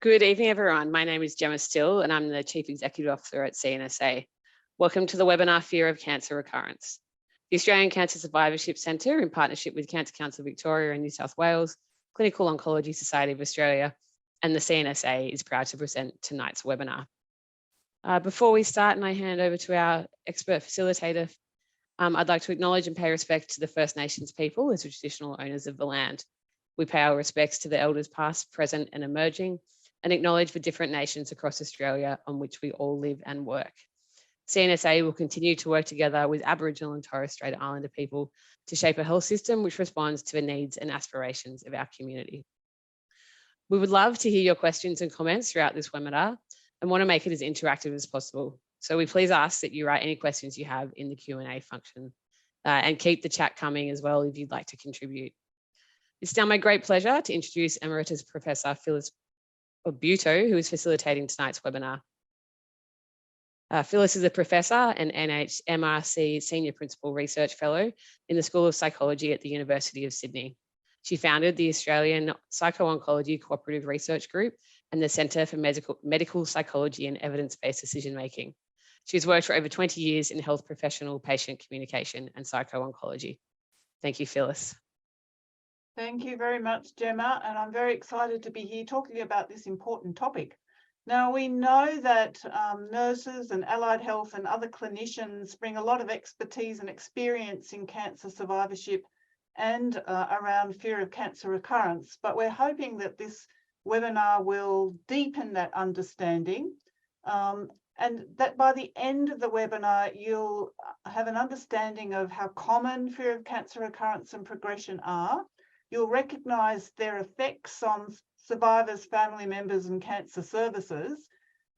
Good evening, everyone. My name is Gemma Still, and I'm the Chief Executive Officer at CNSA. Welcome to the webinar, Fear of Cancer Recurrence. The Australian Cancer Survivorship Centre, in partnership with Cancer Council Victoria and New South Wales, Clinical Oncology Society of Australia, and the CNSA is proud to present tonight's webinar. Before we start and I hand over to our expert facilitator, I'd like to acknowledge and pay respect to the First Nations people as the traditional owners of the land. We pay our respects to the elders past, present and emerging, and acknowledge the different nations across Australia on which we all live and work. CNSA will continue to work together with Aboriginal and Torres Strait Islander people to shape a health system which responds to the needs and aspirations of our community. We would love to hear your questions and comments throughout this webinar and want to make it as interactive as possible. So we please ask that you write any questions you have in the Q&A function and keep the chat coming as well if you'd like to contribute. It's now my great pleasure to introduce Emeritus Professor Phyllis Buto, who is facilitating tonight's webinar. Phyllis is a professor and NHMRC Senior Principal Research Fellow in the School of Psychology at the University of Sydney. She founded the Australian Psycho-Oncology Cooperative Research Group and the Centre for Medical Psychology and Evidence-Based Decision Making. She's worked for over 20 years in health professional patient communication and psycho-oncology. Thank you, Phyllis. Thank you very much, Gemma, and I'm very excited to be here talking about this important topic. Now, we know that nurses and allied health and other clinicians bring a lot of expertise and experience in cancer survivorship and around fear of cancer recurrence, but we're hoping that this webinar will deepen that understanding and that by the end of the webinar, you'll have an understanding of how common fear of cancer recurrence and progression are. You'll recognise their effects on survivors, family members and cancer services.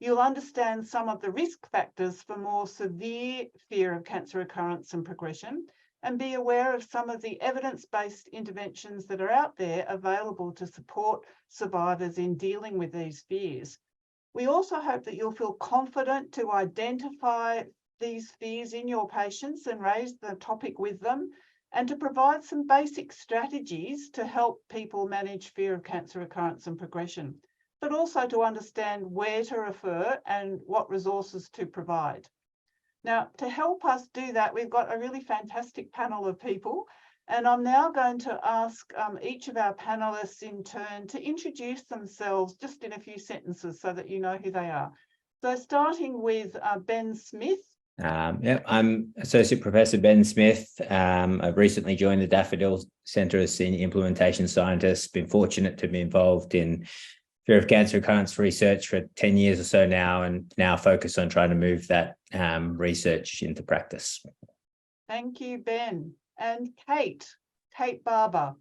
You'll understand some of the risk factors for more severe fear of cancer recurrence and progression, and be aware of some of the evidence-based interventions that are out there available to support survivors in dealing with these fears. We also hope that you'll feel confident to identify these fears in your patients and raise the topic with them, and to provide some basic strategies to help people manage fear of cancer recurrence and progression, but also to understand where to refer and what resources to provide. Now, to help us do that, we've got a really fantastic panel of people, and I'm now going to ask each of our panelists in turn to introduce themselves just in a few sentences so that you know who they are. So starting with Ben Smith. I'm Associate Professor Ben Smith. I've recently joined the Daffodil Centre as Senior Implementation Scientist. Been fortunate to be involved in fear of cancer recurrence research for 10 years or so now, and now focus on trying to move that research into practice. Thank you, Ben. And Kate Barber.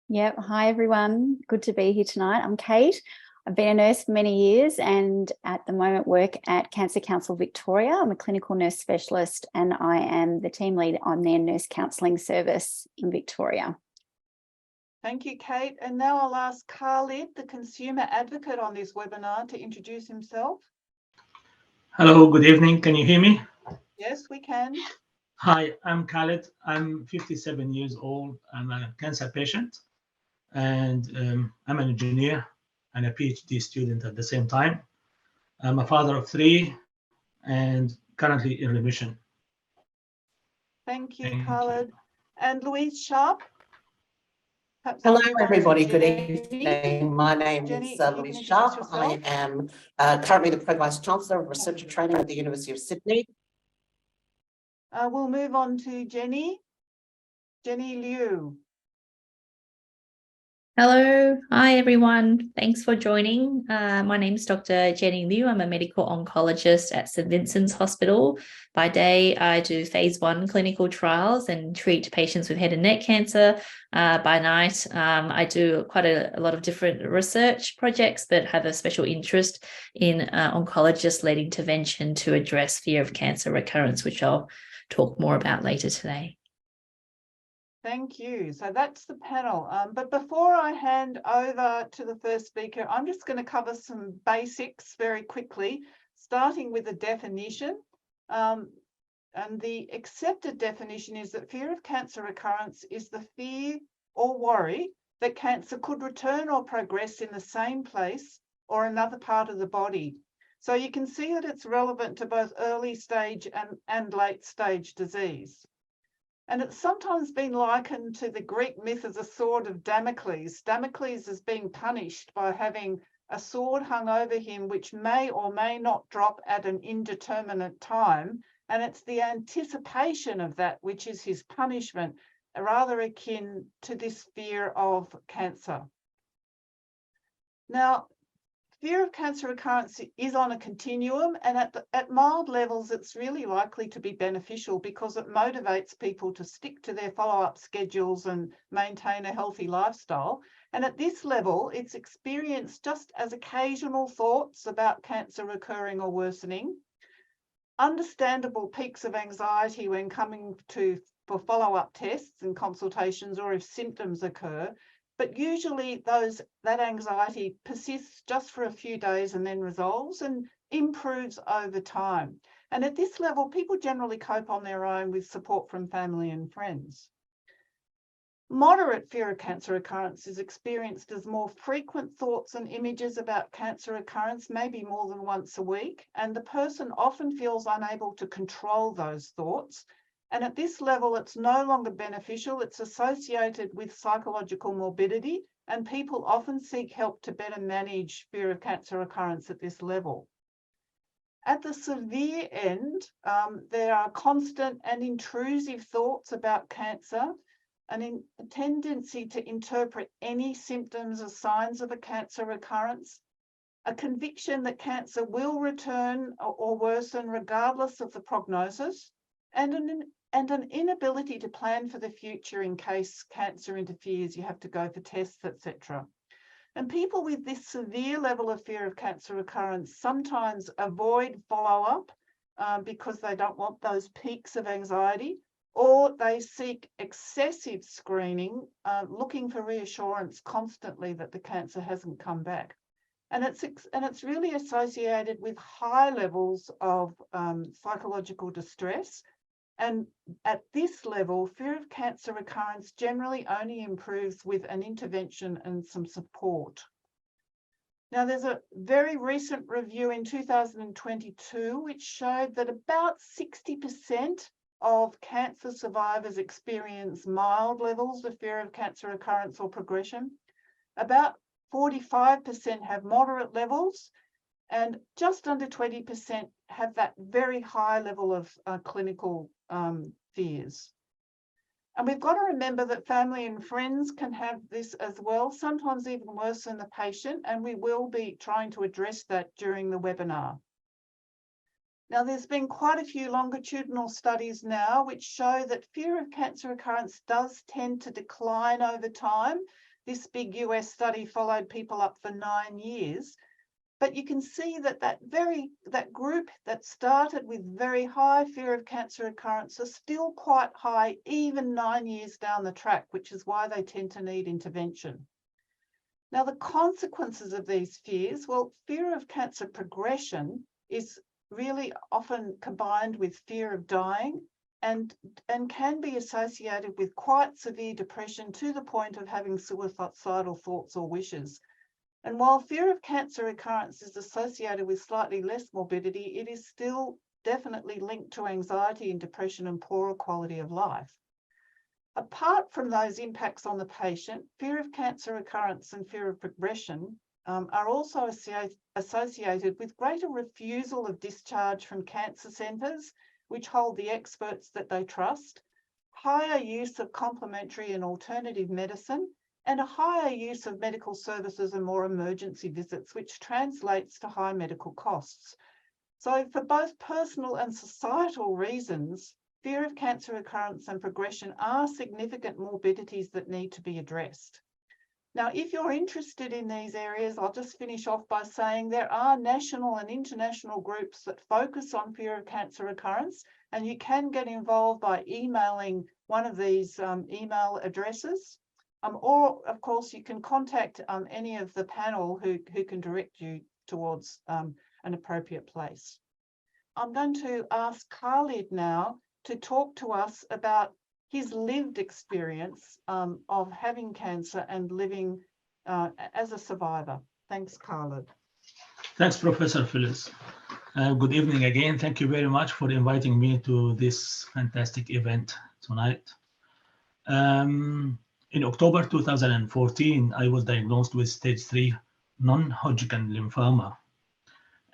Yep. Hi, everyone. Good to be here tonight. I'm Kate. I've been a nurse for many years and at the moment work at Cancer Council Victoria. I'm a clinical nurse specialist and I am the team lead on their nurse counselling service in Victoria. Thank you, Kate. And now I'll ask Khalid, the consumer advocate on this webinar, to introduce himself. Hello, good evening. Can you hear me? Yes, we can. Hi, I'm Khalid. I'm 57 years old. I'm a cancer patient and I'm an engineer and a PhD student at the same time. I'm a father of 3 and currently in remission. Thank you, Khalid. And Louise Sharp. Hello, everybody. Good evening. My name is Louise Sharp. I am currently the Pro-Vice Chancellor of Research and Training at the University of Sydney. We'll move on to Jenny Liu. Hello, hi everyone. Thanks for joining. My name is Dr. Jenny Liu. I'm a medical oncologist at St Vincent's Hospital. By day, I do phase 1 clinical trials and treat patients with head and neck cancer. By night, I do quite a lot of different research projects that have a special interest in oncologist-led intervention to address fear of cancer recurrence, which I'll talk more about later today. Thank you. So that's the panel. But before I hand over to the first speaker, I'm just going to cover some basics very quickly, starting with the definition. And the accepted definition is that fear of cancer recurrence is the fear or worry that cancer could return or progress in the same place or another part of the body. So you can see that it's relevant to both early stage and late stage disease. And it's sometimes been likened to the Greek myth of the sword of Damocles. Damocles is being punished by having a sword hung over him, which may or may not drop at an indeterminate time. And it's the anticipation of that which is his punishment, rather akin to this fear of cancer. Now, fear of cancer recurrence is on a continuum, and at mild levels, it's really likely to be beneficial because it motivates people to stick to their follow-up schedules and maintain a healthy lifestyle. And at this level, it's experienced just as occasional thoughts about cancer recurring or worsening, understandable peaks of anxiety when coming for follow-up tests and consultations, or if symptoms occur. But usually that anxiety persists just for a few days and then resolves and improves over time. And at this level, people generally cope on their own with support from family and friends. Moderate fear of cancer recurrence is experienced as more frequent thoughts and images about cancer recurrence, maybe more than once a week, and the person often feels unable to control those thoughts. And at this level, it's no longer beneficial. It's associated with psychological morbidity, and people often seek help to better manage fear of cancer recurrence at this level. At the severe end, there are constant and intrusive thoughts about cancer, and a tendency to interpret any symptoms as signs of a cancer recurrence, a conviction that cancer will return or worsen regardless of the prognosis, and an inability to plan for the future in case cancer interferes, you have to go for tests, etc. And people with this severe level of fear of cancer recurrence sometimes avoid follow-up because they don't want those peaks of anxiety, or they seek excessive screening, looking for reassurance constantly that the cancer hasn't come back. And it's really associated with high levels of psychological distress. And at this level, fear of cancer recurrence generally only improves with an intervention and some support. Now, there's a very recent review in 2022 which showed that about 60% of cancer survivors experience mild levels of fear of cancer recurrence or progression. About 45% have moderate levels, and just under 20% have that very high level of clinical fears. And we've got to remember that family and friends can have this as well, sometimes even worse than the patient, and we will be trying to address that during the webinar. Now, there's been quite a few longitudinal studies now which show that fear of cancer recurrence does tend to decline over time. This big US study followed people up for 9 years. But you can see that that group that started with very high fear of cancer recurrence are still quite high, even 9 years down the track, which is why they tend to need intervention. Now, the consequences of these fears, well, fear of cancer progression is really often combined with fear of dying and can be associated with quite severe depression to the point of having suicidal thoughts or wishes. And while fear of cancer recurrence is associated with slightly less morbidity, it is still definitely linked to anxiety and depression and poorer quality of life. Apart from those impacts on the patient, fear of cancer recurrence and fear of progression are also associated with greater refusal of discharge from cancer centres, which hold the experts that they trust, higher use of complementary and alternative medicine, and a higher use of medical services and more emergency visits, which translates to high medical costs. So for both personal and societal reasons, fear of cancer recurrence and progression are significant morbidities that need to be addressed. Now, if you're interested in these areas, I'll just finish off by saying there are national and international groups that focus on fear of cancer recurrence, and you can get involved by emailing one of these email addresses. Or, of course, you can contact any of the panel who can direct you towards an appropriate place. I'm going to ask Khalid now to talk to us about his lived experience of having cancer and living as a survivor. Thanks, Khalid. Thanks, Professor Phyllis. Good evening again. Thank you very much for inviting me to this fantastic event tonight. In October 2014, I was diagnosed with stage 3 non-Hodgkin lymphoma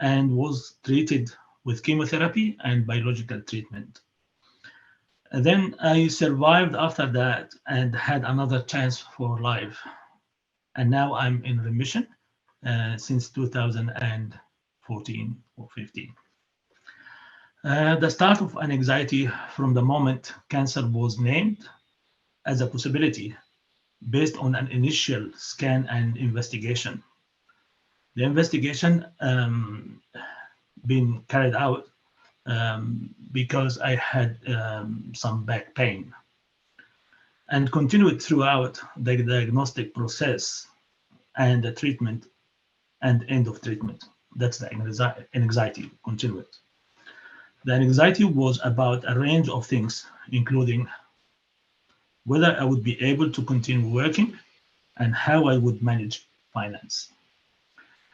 and was treated with chemotherapy and biological treatment. And then I survived after that and had another chance for life. And now I'm in remission since 2014 or 15. The start of an anxiety from the moment cancer was named as a possibility based on an initial scan and investigation. The investigation been carried out because I had some back pain and continued throughout the diagnostic process and the treatment and end of treatment. That's the anxiety continued. The anxiety was about a range of things, including whether I would be able to continue working and how I would manage finance,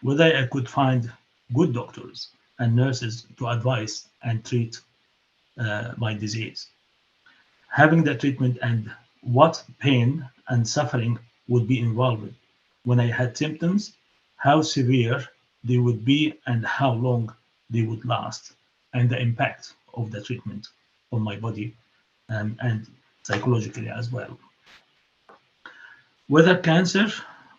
whether I could find good doctors and nurses to advise and treat my disease, having the treatment and what pain and suffering would be involved when I had symptoms, how severe they would be and how long they would last, and the impact of the treatment on my body and psychologically as well. Whether cancer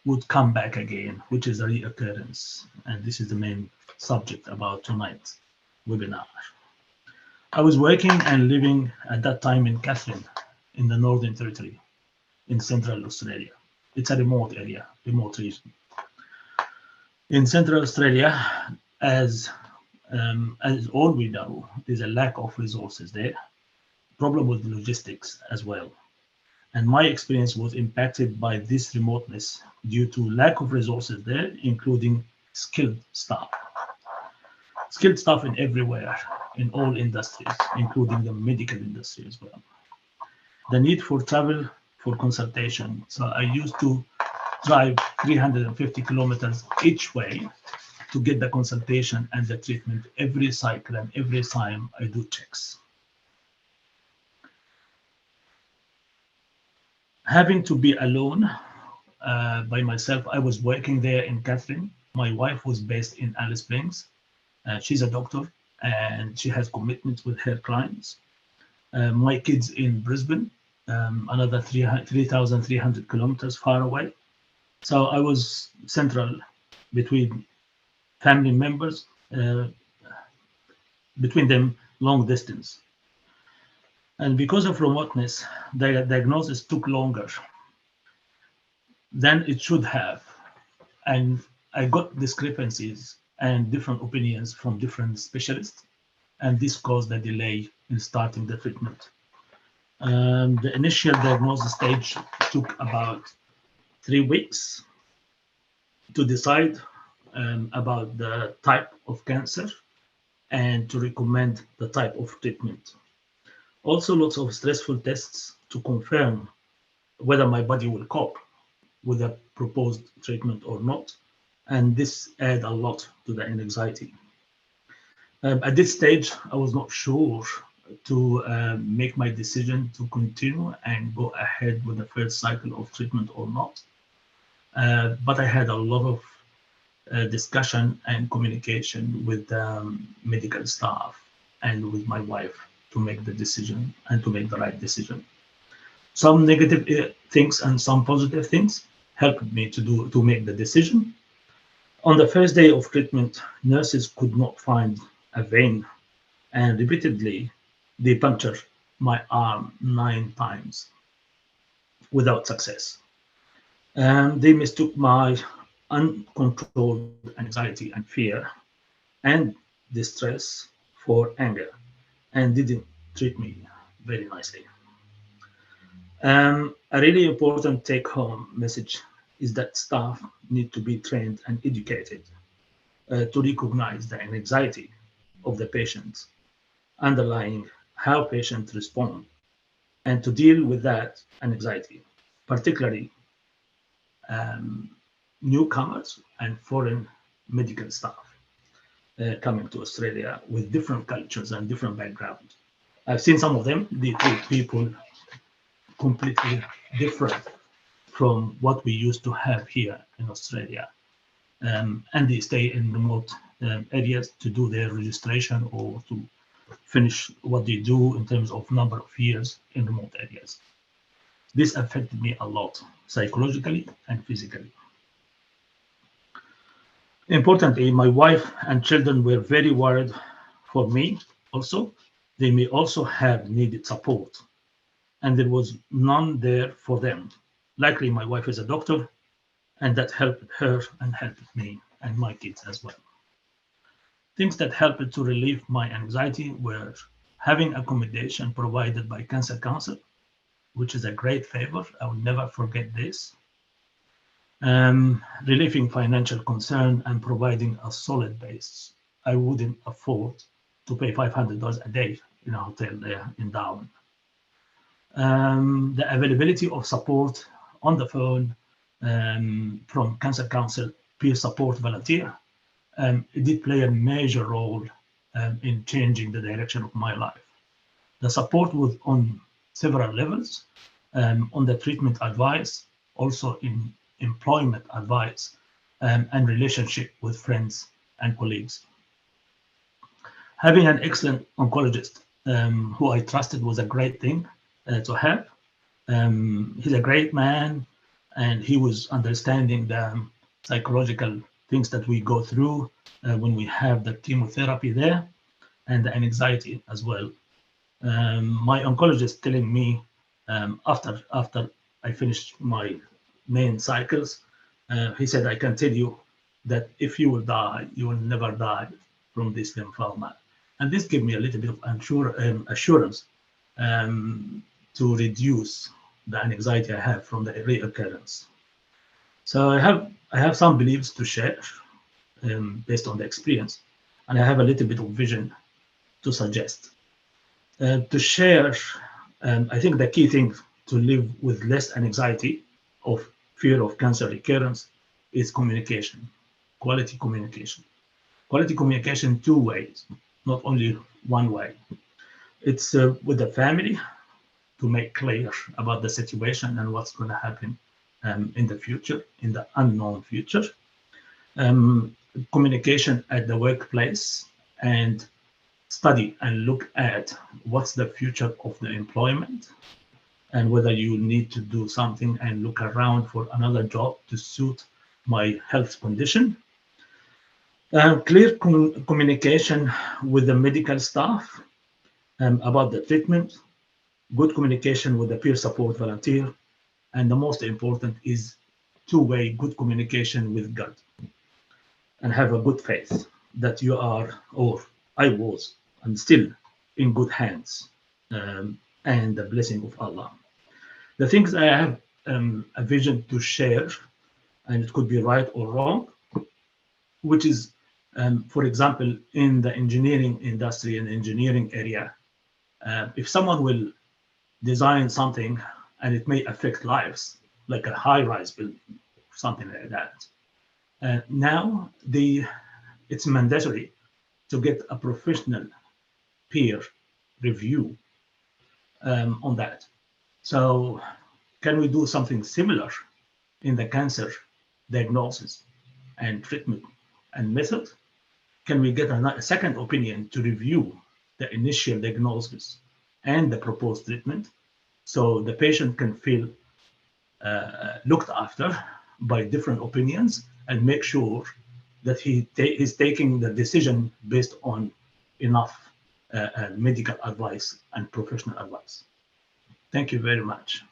would come back again, which is a recurrence, and this is the main subject about tonight's webinar. I was working and living at that time in Katherine, in the Northern Territory, in Central Australia. It's a remote area, remote region. In Central Australia, as all we know, there's a lack of resources there, problem with logistics as well. And my experience was impacted by this remoteness due to lack of resources there, including skilled staff. Skilled staff in everywhere, in all industries, including the medical industry as well. The need for travel for consultation. So I used to drive 350 kilometers each way to get the consultation and the treatment every cycle and every time I do checks. Having to be alone by myself, I was working there in Katherine. My wife was based in Alice Springs. She's a doctor and she has commitments with her clients. My kids in Brisbane, another 3,300 kilometers far away. So I was central between family members, between them long distance. And because of remoteness, the diagnosis took longer than it should have. And I got discrepancies and different opinions from different specialists. And this caused a delay in starting the treatment. The initial diagnosis stage took about 3 weeks to decide about the type of cancer and to recommend the type of treatment. Also, lots of stressful tests to confirm whether my body will cope with the proposed treatment or not. And this added a lot to the anxiety. At this stage, I was not sure to make my decision to continue and go ahead with the first cycle of treatment or not. But I had a lot of discussion and communication with medical staff and with my wife to make the decision and to make the right decision. Some negative things and some positive things helped me to make the decision. On the first day of treatment, nurses could not find a vein, and repeatedly they punctured my arm 9 times without success. And they mistook my uncontrolled anxiety and fear and distress for anger and didn't treat me very nicely. A really important take-home message is that staff need to be trained and educated to recognize the anxiety of the patients, underlying how patients respond, and to deal with that anxiety, particularly newcomers and foreign medical staff. coming to Australia with different cultures and different backgrounds. I've seen some of them, they treat people completely different from what we used to have here in Australia. And they stay in remote areas to do their registration or to finish what they do in terms of number of years in remote areas. This affected me a lot, psychologically and physically. Importantly, my wife and children were very worried for me also. They may also have needed support, and there was none there for them. Likely my wife is a doctor, and that helped her and helped me and my kids as well. Things that helped to relieve my anxiety were having accommodation provided by Cancer Council, which is a great favor. I will never forget this. Relieving financial concern and providing a solid base. I wouldn't afford to pay $500 a day in a hotel there in Darwin. The availability of support on the phone from Cancer Council peer support volunteer, it did play a major role in changing the direction of my life. The support was on several levels, on the treatment advice, also in employment advice, and relationship with friends and colleagues. Having an excellent oncologist who I trusted was a great thing to have. He's a great man, and he was understanding the psychological things that we go through when we have the chemotherapy there, and the anxiety as well. My oncologist telling me after I finished my main cycles, he said, I can tell you that if you will die, you will never die from this lymphoma. And this gave me a little bit of assurance to reduce the anxiety I have from the reoccurrence. So I have some beliefs to share based on the experience, and I have a little bit of vision to suggest. To share, I think the key thing to live with less anxiety of fear of cancer recurrence is communication, quality communication. Quality communication two ways, not only one way. It's with the family to make clear about the situation and what's going to happen in the future, in the unknown future. Communication at the workplace, and study and look at what's the future of the employment and whether you need to do something and look around for another job to suit my health condition. Clear communication with the medical staff about the treatment, good communication with the peer support volunteer, and the most important is two-way good communication with God, and have a good faith that you are, or I was, and still in good hands, and the blessing of Allah. The things I have a vision to share, and it could be right or wrong, which is, for example, in the engineering industry and engineering area, if someone will design something and it may affect lives, like a high-rise building, something like that. Now, it's mandatory to get a professional peer review on that. So can we do something similar in the cancer diagnosis and treatment and method? Can we get a second opinion to review the initial diagnosis and the proposed treatment, so the patient can feel looked after by different opinions and make sure that he's taking the decision based on enough medical advice and professional advice. Thank you very much.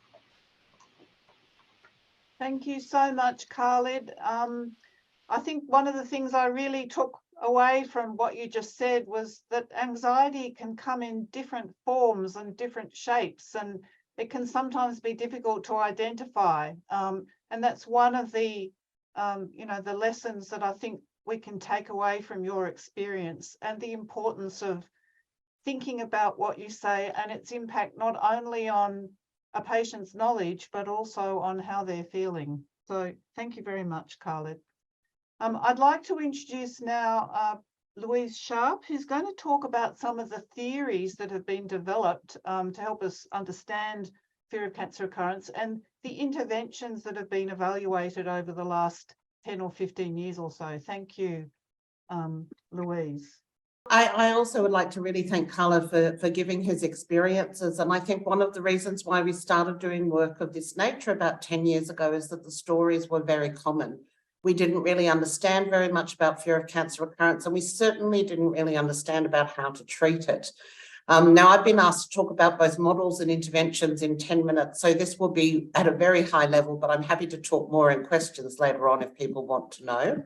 Thank you so much, Khalid. I think one of the things I really took away from what you just said was that anxiety can come in different forms and different shapes, and it can sometimes be difficult to identify. And that's one of the, the lessons that I think we can take away from your experience, and the importance of thinking about what you say and its impact not only on a patient's knowledge, but also on how they're feeling. So thank you very much, Khalid. I'd like to introduce now Louise Sharp, who's going to talk about some of the theories that have been developed to help us understand fear of cancer recurrence and the interventions that have been evaluated over the last 10 or 15 years or so. Thank you, Louise. I also would like to really thank Khaled for giving his experiences. And I think one of the reasons why we started doing work of this nature about 10 years ago is that the stories were very common. We didn't really understand very much about fear of cancer recurrence, and we certainly didn't really understand about how to treat it. Now, I've been asked to talk about both models and interventions in 10 minutes, so this will be at a very high level, but I'm happy to talk more in questions later on if people want to know.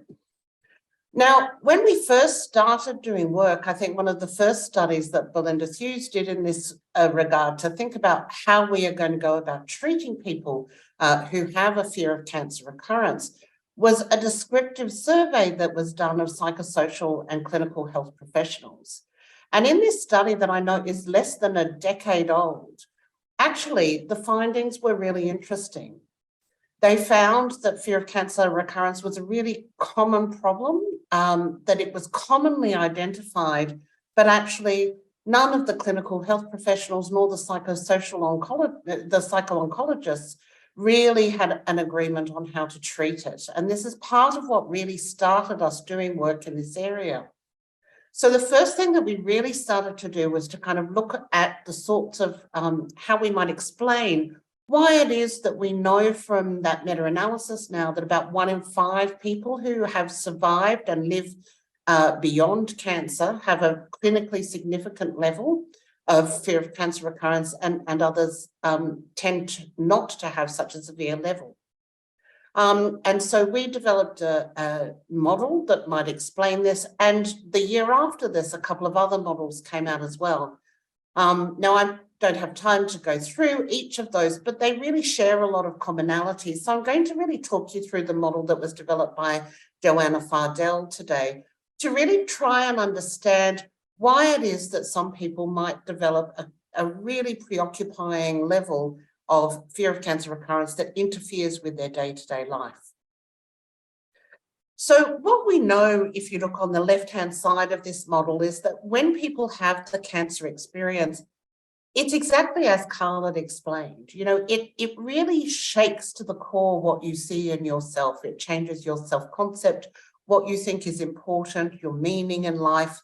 Now, when we first started doing work, I think one of the first studies that Belinda Hughes did in this regard to think about how we are going to go about treating people who have a fear of cancer recurrence was a descriptive survey that was done of psychosocial and clinical health professionals. And in this study that I know is less than a decade old, actually the findings were really interesting. They found that fear of cancer recurrence was a really common problem, that it was commonly identified, but actually none of the clinical health professionals nor the psycho-oncologists really had an agreement on how to treat it. And this is part of what really started us doing work in this area. So the first thing that we really started to do was to kind of look at the sorts of how we might explain why it is that we know from that meta-analysis now that about 1 in 5 people who have survived and live beyond cancer have a clinically significant level of fear of cancer recurrence, and others tend not to have such a severe level. And so we developed a model that might explain this, and the year after this, a couple of other models came out as well. Now, I don't have time to go through each of those, but they really share a lot of commonalities. So I'm going to really talk you through the model that was developed by Joanna Fardell today to really try and understand why it is that some people might develop a really preoccupying level of fear of cancer recurrence that interferes with their day-to-day life. So what we know, if you look on the left-hand side of this model, is that when people have the cancer experience, it's exactly as Carl had explained. You know, it really shakes to the core what you see in yourself. It changes your self-concept, what you think is important, your meaning in life,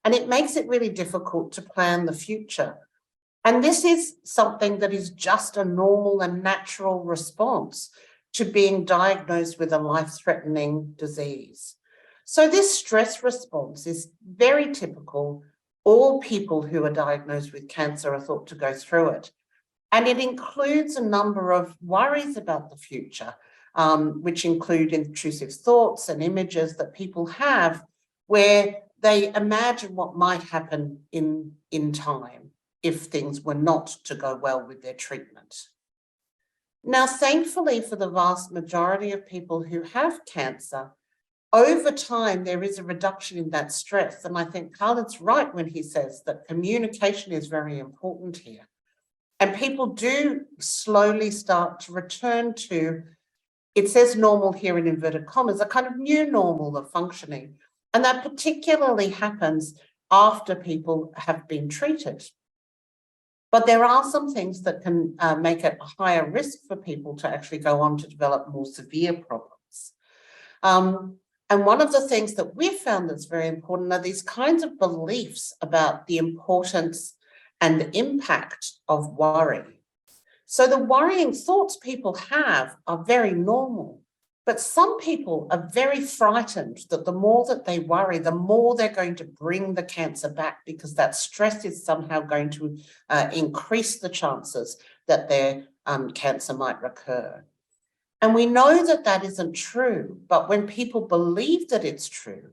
and it makes it really difficult to plan the future. And this is something that is just a normal and natural response to being diagnosed with a life-threatening disease. So this stress response is very typical. All people who are diagnosed with cancer are thought to go through it. And it includes a number of worries about the future, which include intrusive thoughts and images that people have where they imagine what might happen in time if things were not to go well with their treatment. Now, thankfully, for the vast majority of people who have cancer, over time, there is a reduction in that stress. And I think Khaled's right when he says that communication is very important here. And people do slowly start to return to, it says normal here in inverted commas, a kind of new normal of functioning. And that particularly happens after people have been treated. But there are some things that can make it a higher risk for people to actually go on to develop more severe problems. And one of the things that we've found that's very important are these kinds of beliefs about the importance and the impact of worry. So the worrying thoughts people have are very normal, but some people are very frightened that the more that they worry, the more they're going to bring the cancer back, because that stress is somehow going to increase the chances that their cancer might recur. And we know that that isn't true, but when people believe that it's true,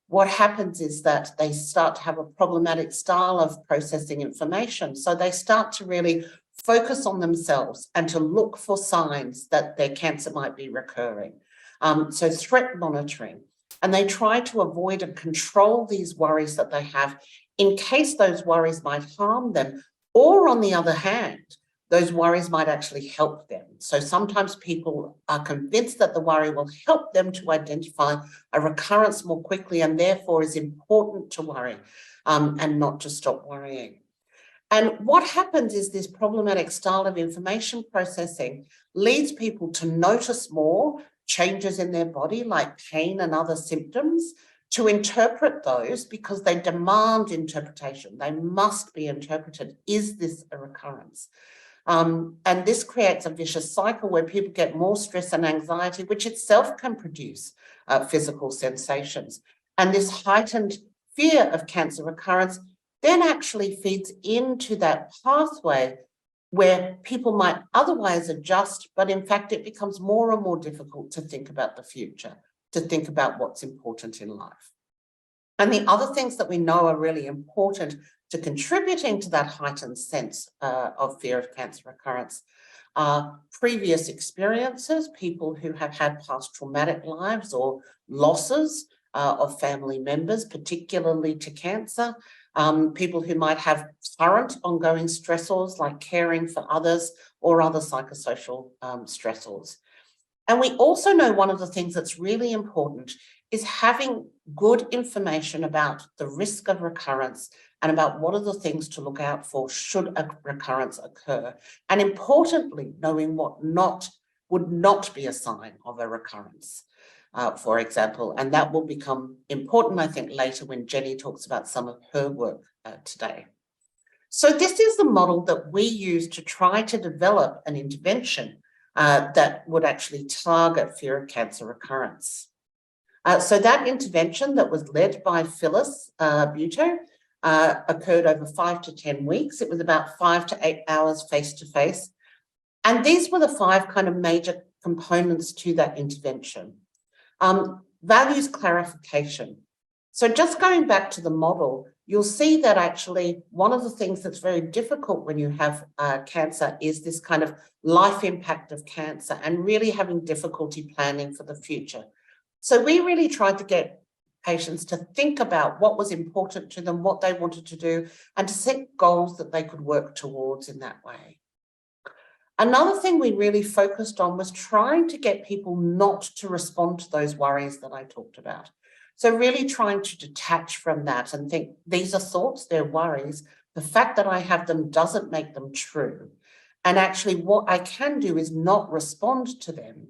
what happens is that they start to have a problematic style of processing information. So they start to really focus on themselves and to look for signs that their cancer might be recurring. So threat monitoring, and they try to avoid and control these worries that they have in case those worries might harm them. Or on the other hand, those worries might actually help them. So sometimes people are convinced that the worry will help them to identify a recurrence more quickly, and therefore is important to worry and not to stop worrying. And what happens is this problematic style of information processing leads people to notice more changes in their body, like pain and other symptoms, to interpret those because they demand interpretation. They must be interpreted. Is this a recurrence? And this creates a vicious cycle where people get more stress and anxiety, which itself can produce physical sensations. And this heightened fear of cancer recurrence then actually feeds into that pathway where people might otherwise adjust, but in fact, it becomes more and more difficult to think about the future, to think about what's important in life. And the other things that we know are really important to contributing to that heightened sense of fear of cancer recurrence are previous experiences, people who have had past traumatic lives or losses of family members, particularly to cancer, people who might have current ongoing stressors like caring for others or other psychosocial stressors. And we also know one of the things that's really important is having good information about the risk of recurrence and about what are the things to look out for should a recurrence occur. And importantly, knowing what would not be a sign of a recurrence, for example. And that will become important, I think, later when Jenny talks about some of her work today. So this is the model that we use to try to develop an intervention that would actually target fear of cancer recurrence. So that intervention that was led by Phyllis Buteau occurred over 5 to 10 weeks. It was about 5 to 8 hours face-to-face. And these were the 5 kind of major components to that intervention. Values clarification. So just going back to the model, you'll see that actually one of the things that's very difficult when you have cancer is this kind of life impact of cancer and really having difficulty planning for the future. So we really tried to get patients to think about what was important to them, what they wanted to do, and to set goals that they could work towards in that way. Another thing we really focused on was trying to get people not to respond to those worries that I talked about. So really trying to detach from that and think, these are thoughts, they're worries. The fact that I have them doesn't make them true. And actually what I can do is not respond to them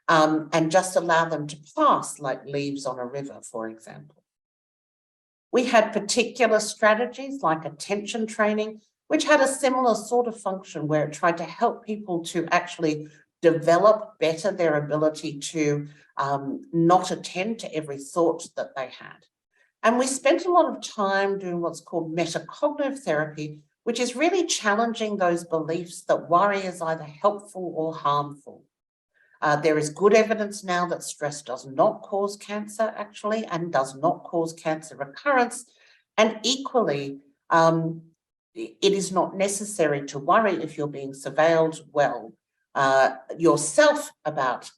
and just allow them to pass like leaves on a river, for example. We had particular strategies like attention training, which had a similar sort of function where it tried to help people to actually develop better their ability to not attend to every thought that they had. And we spent a lot of time doing what's called metacognitive therapy, which is really challenging those beliefs that worry is either helpful or harmful. There is good evidence now that stress does not cause cancer, actually, and does not cause cancer recurrence. And equally, it is not necessary to worry if you're being surveilled well yourself about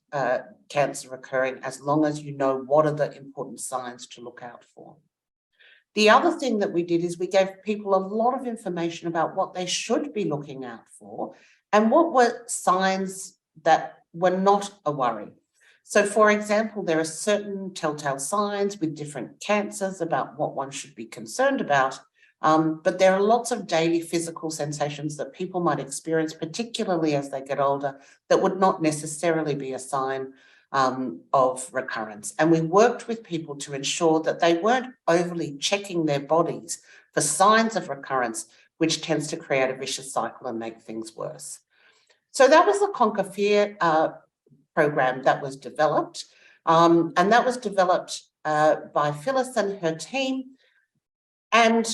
cancer occurring, as long as you know what are the important signs to look out for. The other thing that we did is we gave people a lot of information about what they should be looking out for and what were signs that were not a worry. So, for example, there are certain telltale signs with different cancers about what one should be concerned about. But there are lots of daily physical sensations that people might experience, particularly as they get older, that would not necessarily be a sign of recurrence. And we worked with people to ensure that they weren't overly checking their bodies for signs of recurrence, which tends to create a vicious cycle and make things worse. So that was the Conquer Fear program that was developed. And that was developed by Phyllis and her team. And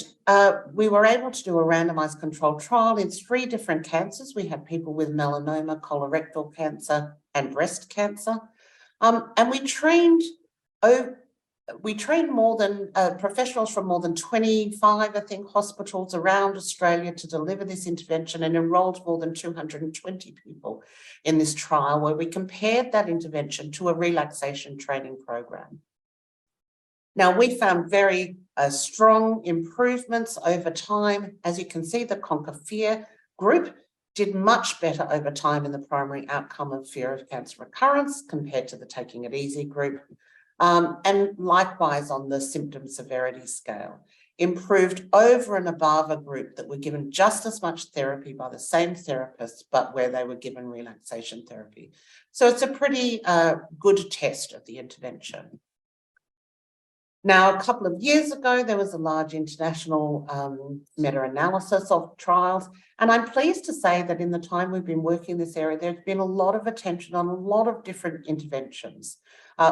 we were able to do a randomized controlled trial in 3 different cancers. We had people with melanoma, colorectal cancer, and breast cancer. And we trained more than professionals from more than 25, I think, hospitals around Australia to deliver this intervention, and enrolled more than 220 people in this trial, where we compared that intervention to a relaxation training program. Now, we found very strong improvements over time. As you can see, the Conquer Fear group did much better over time in the primary outcome of fear of cancer recurrence compared to the taking it easy group. And likewise on the symptom severity scale, improved over and above a group that were given just as much therapy by the same therapist, but where they were given relaxation therapy. So it's a pretty good test of the intervention. Now, a couple of years ago, there was a large international meta-analysis of trials, and I'm pleased to say that in the time we've been working in this area, there's been a lot of attention on a lot of different interventions.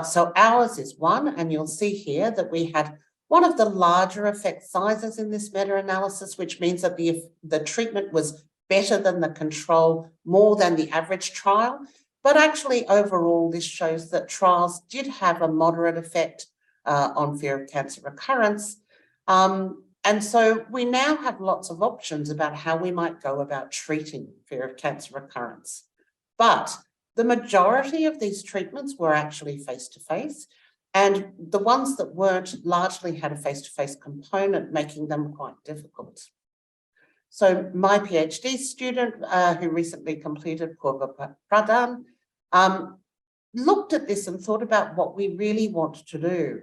So ours is one, and you'll see here that we had one of the larger effect sizes in this meta-analysis, which means that the treatment was better than the control, more than the average trial. But actually, overall, this shows that trials did have a moderate effect on fear of cancer recurrence. And so we now have lots of options about how we might go about treating fear of cancer recurrence. But the majority of these treatments were actually face-to-face, and the ones that weren't largely had a face-to-face component, making them quite difficult. So my PhD student, who recently completed Purva Pradhan, looked at this and thought about what we really want to do.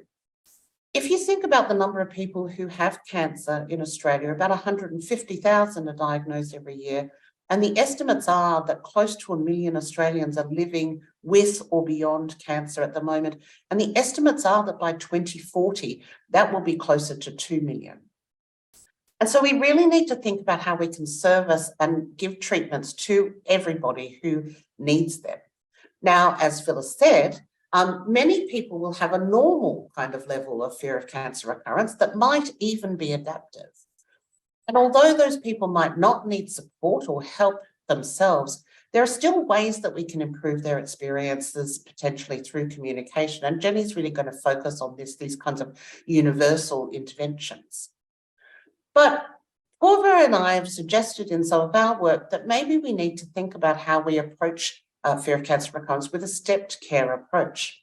If you think about the number of people who have cancer in Australia, about 150,000 are diagnosed every year, and the estimates are that close to 1 million Australians are living with or beyond cancer at the moment, and the estimates are that by 2040, that will be closer to 2 million. And so we really need to think about how we can service and give treatments to everybody who needs them. Now, as Phyllis said, many people will have a normal kind of level of fear of cancer recurrence that might even be adaptive. And although those people might not need support or help themselves, there are still ways that we can improve their experiences, potentially through communication. And Jenny's really going to focus on these kinds of universal interventions. But Purva and I have suggested in some of our work that maybe we need to think about how we approach fear of cancer recurrence with a stepped care approach.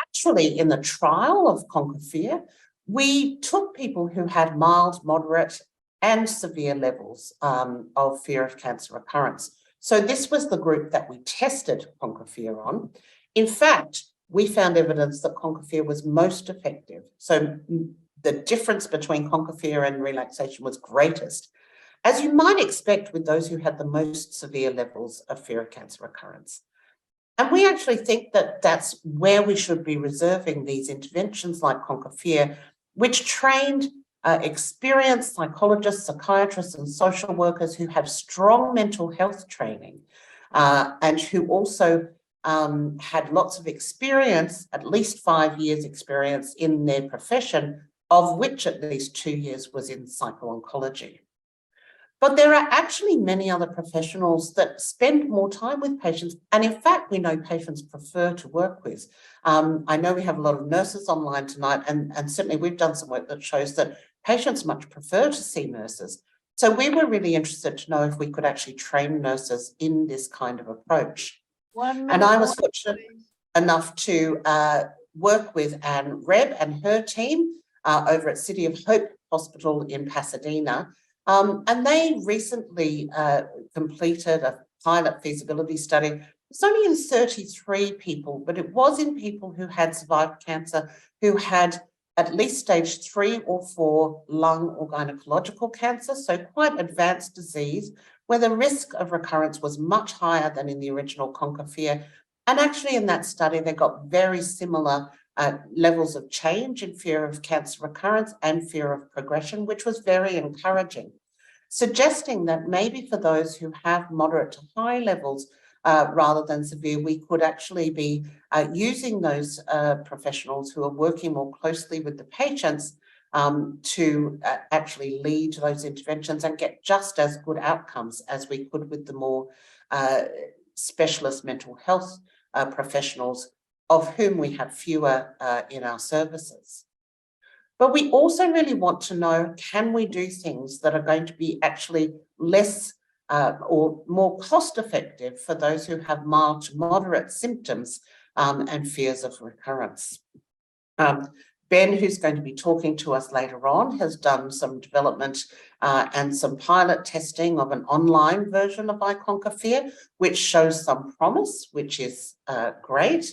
Actually, in the trial of Conquer Fear, we took people who had mild, moderate, and severe levels of fear of cancer recurrence. So this was the group that we tested Conquer Fear on. In fact, we found evidence that Conquer Fear was most effective. So the difference between Conquer Fear and relaxation was greatest, as you might expect with those who had the most severe levels of fear of cancer recurrence. And we actually think that that's where we should be reserving these interventions like Conquer Fear, which trained experienced psychologists, psychiatrists, and social workers who have strong mental health training and who also had lots of experience, at least 5 years experience in their profession, of which at least 2 years was in psycho-oncology. But there are actually many other professionals that spend more time with patients, and in fact, we know patients prefer to work with. I know we have a lot of nurses online tonight, and certainly we've done some work that shows that patients much prefer to see nurses. So we were really interested to know if we could actually train nurses in this kind of approach. And I was fortunate enough to work with Anne Rebb and her team over at City of Hope Hospital in Pasadena. And they recently completed a pilot feasibility study. It's only in 33 people, but it was in people who had survived cancer, who had at least stage 3 or 4 lung or gynecological cancer, so quite advanced disease, where the risk of recurrence was much higher than in the original Conquer Fear. And actually in that study, they got very similar levels of change in fear of cancer recurrence and fear of progression, which was very encouraging, suggesting that maybe for those who have moderate to high levels rather than severe, we could actually be using those professionals who are working more closely with the patients to actually lead those interventions and get just as good outcomes as we could with the more specialist mental health professionals, of whom we have fewer in our services. But we also really want to know, can we do things that are going to be actually less or more cost effective for those who have mild to moderate symptoms and fears of recurrence? Ben, who's going to be talking to us later on, has done some development and some pilot testing of an online version of I Conquer Fear, which shows some promise, which is great.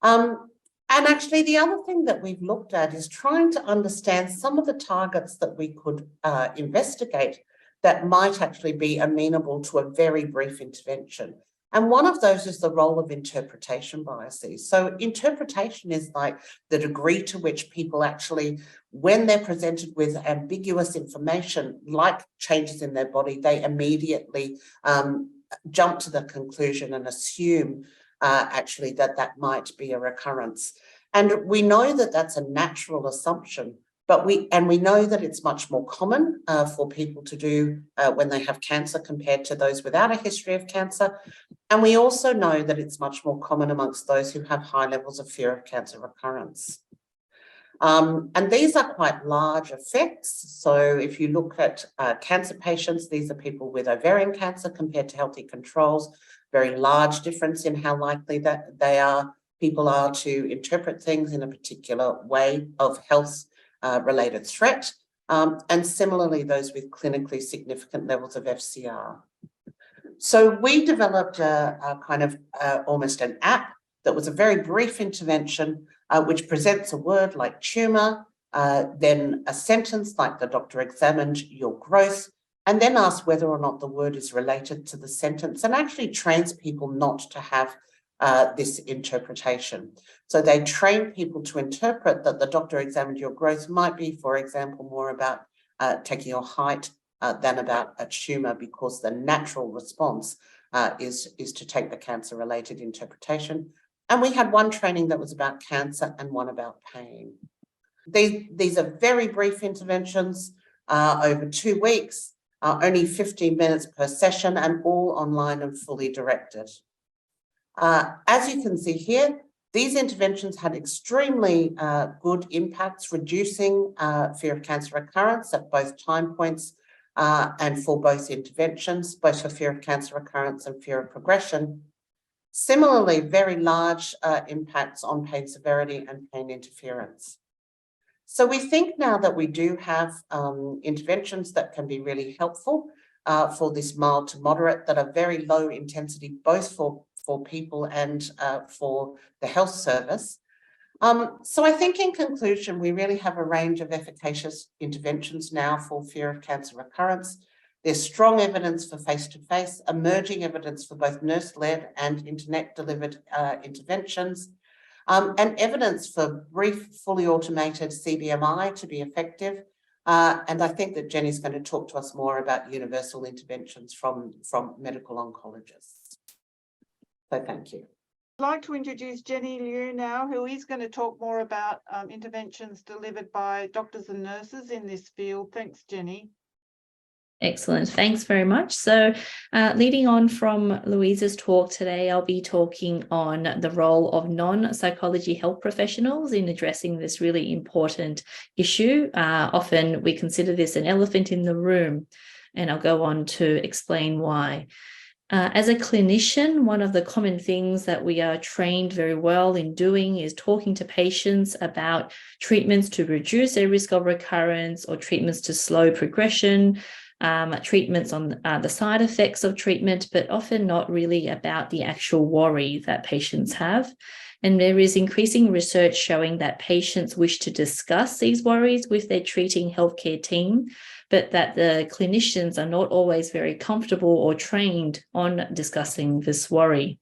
And actually, the other thing that we've looked at is trying to understand some of the targets that we could investigate that might actually be amenable to a very brief intervention. And one of those is the role of interpretation biases. So interpretation is like the degree to which people actually, when they're presented with ambiguous information, like changes in their body, they immediately jump to the conclusion and assume actually that might be a recurrence. And we know that that's a natural assumption, but we know that it's much more common for people to do when they have cancer compared to those without a history of cancer. And we also know that it's much more common amongst those who have high levels of fear of cancer recurrence. And these are quite large effects. So if you look at cancer patients, these are people with ovarian cancer compared to healthy controls, very large difference in how likely that people are to interpret things in a particular way of health related threat. And similarly, those with clinically significant levels of FCR. So we developed a kind of almost an app that was a very brief intervention, which presents a word like tumour, then a sentence like the doctor examined your growth, and then asks whether or not the word is related to the sentence, and actually trains people not to have this interpretation. So they train people to interpret that the doctor examined your growth might be, for example, more about taking your height than about a tumour, because the natural response is to take the cancer-related interpretation. And we had one training that was about cancer and one about pain. These are very brief interventions over 2 weeks, only 15 minutes per session, and all online and fully directed. As you can see here, these interventions had extremely good impacts, reducing fear of cancer recurrence at both time points and for both interventions, both for fear of cancer recurrence and fear of progression. Similarly, very large impacts on pain severity and pain interference. So we think now that we do have interventions that can be really helpful for this mild to moderate, that are very low intensity, both for people and for the health service. So I think in conclusion, we really have a range of efficacious interventions now for fear of cancer recurrence. There's strong evidence for face-to-face, emerging evidence for both nurse-led and internet-delivered interventions, and evidence for brief, fully automated CBMI to be effective. And I think that Jenny's going to talk to us more about universal interventions from medical oncologists. So thank you. I'd like to introduce Jenny Liu now, who is going to talk more about interventions delivered by doctors and nurses in this field. Thanks, Jenny. Excellent. Thanks very much. So leading on from Louisa's talk today, I'll be talking on the role of non-psychology health professionals in addressing this really important issue. Often we consider this an elephant in the room, and I'll go on to explain why. As a clinician, one of the common things that we are trained very well in doing is talking to patients about treatments to reduce their risk of recurrence or treatments to slow progression, treatments on the side effects of treatment, but often not really about the actual worry that patients have. And there is increasing research showing that patients wish to discuss these worries with their treating healthcare team, but that the clinicians are not always very comfortable or trained on discussing this worry.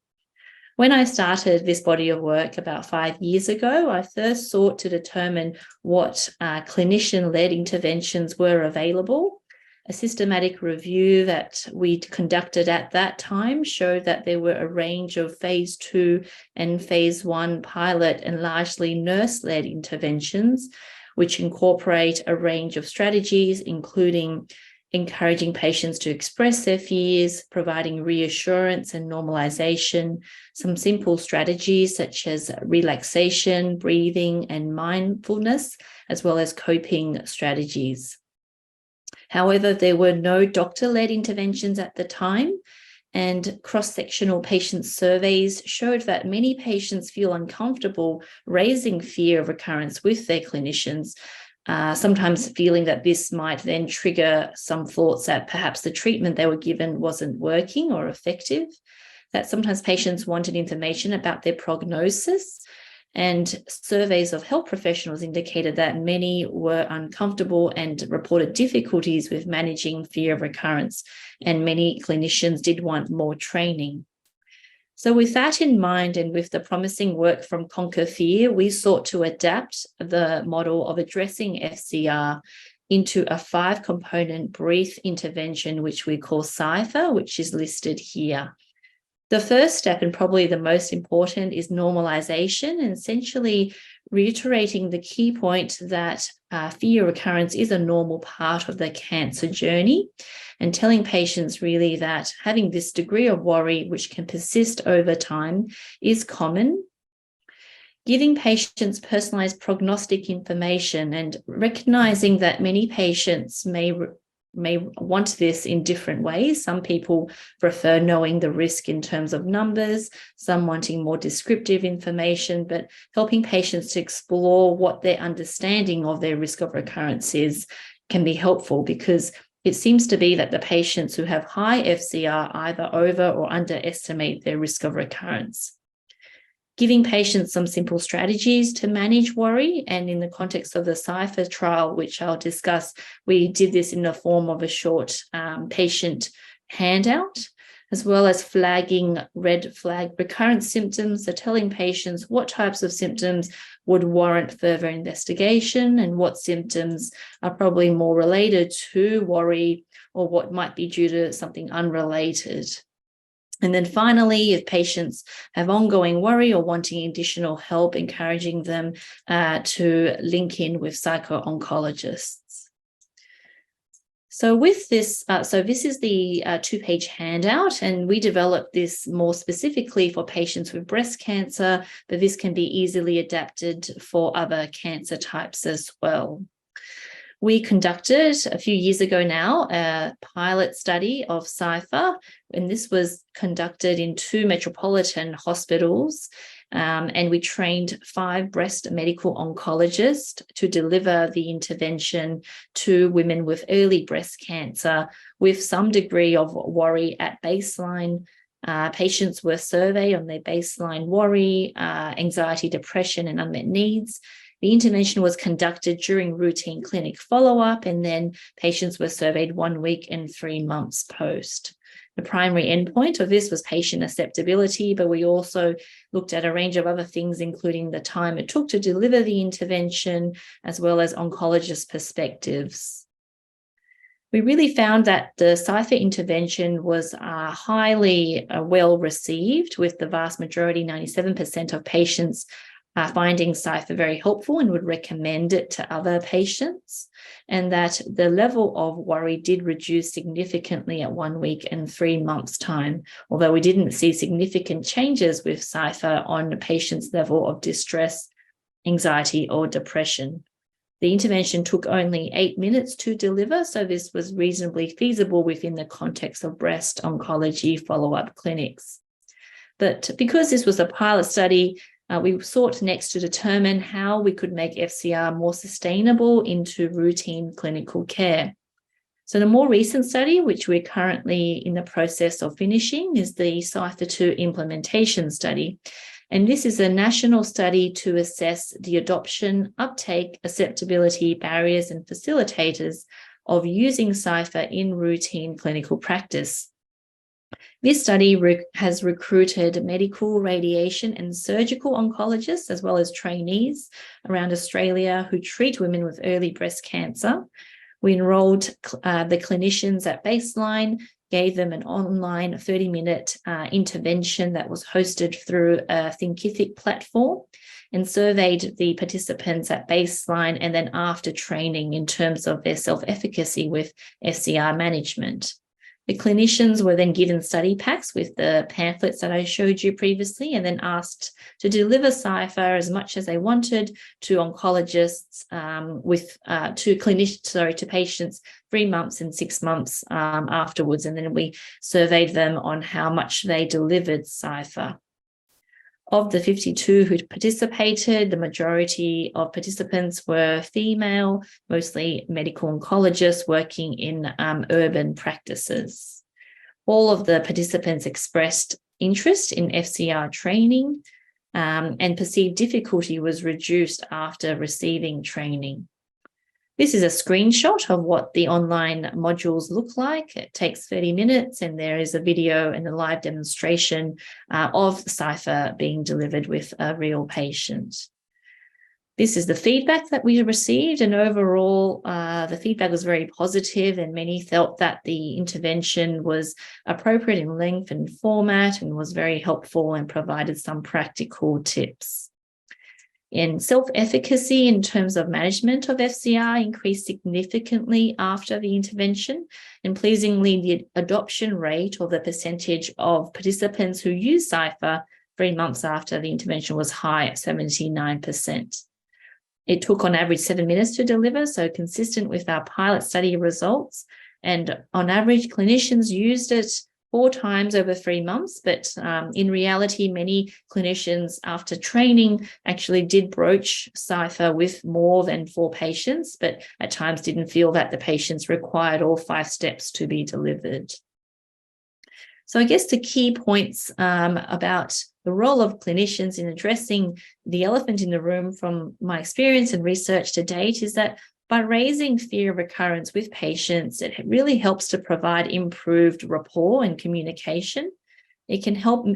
When I started this body of work about 5 years ago, I first sought to determine what clinician-led interventions were available. A systematic review that we conducted at that time showed that there were a range of phase 2 and phase 1 pilot and largely nurse-led interventions, which incorporate a range of strategies, including encouraging patients to express their fears, providing reassurance and normalization, some simple strategies such as relaxation, breathing, and mindfulness, as well as coping strategies. However, there were no doctor-led interventions at the time, and cross-sectional patient surveys showed that many patients feel uncomfortable raising fear of recurrence with their clinicians, sometimes feeling that this might then trigger some thoughts that perhaps the treatment they were given wasn't working or effective, that sometimes patients wanted information about their prognosis, and surveys of health professionals indicated that many were uncomfortable and reported difficulties with managing fear of recurrence, and many clinicians did want more training. So with that in mind, and with the promising work from Conquer Fear, we sought to adapt the model of addressing FCR into a 5-component brief intervention, which we call CIPHER, which is listed here. The first step, and probably the most important, is normalization, and essentially reiterating the key point that fear recurrence is a normal part of the cancer journey, and telling patients really that having this degree of worry, which can persist over time, is common. Giving patients personalized prognostic information and recognizing that many patients may want this in different ways. Some people prefer knowing the risk in terms of numbers, some wanting more descriptive information, but helping patients to explore what their understanding of their risk of recurrence is can be helpful, because it seems to be that the patients who have high FCR either over or underestimate their risk of recurrence. Giving patients some simple strategies to manage worry. And in the context of the CIPHER trial, which I'll discuss, we did this in the form of a short patient handout, as well as flagging red flag recurrent symptoms, so telling patients what types of symptoms would warrant further investigation and what symptoms are probably more related to worry or what might be due to something unrelated. And then finally, if patients have ongoing worry or wanting additional help, encouraging them to link in with psycho-oncologists. So with this, this is the 2-page handout, and we developed this more specifically for patients with breast cancer, but this can be easily adapted for other cancer types as well. We conducted a few years ago now a pilot study of CIPHER, and this was conducted in 2 metropolitan hospitals, and we trained 5 breast medical oncologists to deliver the intervention to women with early breast cancer with some degree of worry at baseline. Patients were surveyed on their baseline worry, anxiety, depression, and unmet needs. The intervention was conducted during routine clinic follow-up, and then patients were surveyed 1 week and 3 months post. The primary endpoint of this was patient acceptability, but we also looked at a range of other things, including the time it took to deliver the intervention, as well as oncologist perspectives. We really found that the CIPHER intervention was highly well received, with the vast majority, 97% of patients finding CIPHER very helpful and would recommend it to other patients, and that the level of worry did reduce significantly at 1 week and 3 months' time, although we didn't see significant changes with CIPHER on a patient's level of distress, anxiety, or depression. The intervention took only 8 minutes to deliver, so this was reasonably feasible within the context of breast oncology follow-up clinics. But because this was a pilot study, we sought next to determine how we could make FCR more sustainable into routine clinical care. So the more recent study, which we're currently in the process of finishing, is the CIPHER-2 implementation study. And this is a national study to assess the adoption, uptake, acceptability, barriers, and facilitators of using CIPHER in routine clinical practice. This study has recruited medical, radiation, and surgical oncologists, as well as trainees around Australia who treat women with early breast cancer. We enrolled the clinicians at baseline, gave them an online 30-minute intervention that was hosted through a Thinkific platform, and surveyed the participants at baseline and then after training in terms of their self-efficacy with FCR management. The clinicians were then given study packs with the pamphlets that I showed you previously, and then asked to deliver CIPHER as much as they wanted to oncologists to patients 3 months and 6 months afterwards. And then we surveyed them on how much they delivered CIPHER. Of the 52 who participated, the majority of participants were female, mostly medical oncologists working in urban practices. All of the participants expressed interest in FCR training, and perceived difficulty was reduced after receiving training. This is a screenshot of what the online modules look like. It takes 30 minutes, and there is a video and a live demonstration of Cypher being delivered with a real patient. This is the feedback that we received, and overall, the feedback was very positive, and many felt that the intervention was appropriate in length and format and was very helpful and provided some practical tips. In self-efficacy in terms of management of FCR increased significantly after the intervention, and pleasingly the adoption rate, or the percentage of participants who used Cypher 3 months after the intervention, was high at 79%. It took on average 7 minutes to deliver, so consistent with our pilot study results, and on average clinicians used it 4 times over 3 months, but in reality, many clinicians after training actually did broach Cypher with more than 4 patients, but at times didn't feel that the patients required all 5 steps to be delivered. So I guess the key points about the role of clinicians in addressing the elephant in the room from my experience and research to date is that by raising fear of recurrence with patients, it really helps to provide improved rapport and communication. It can help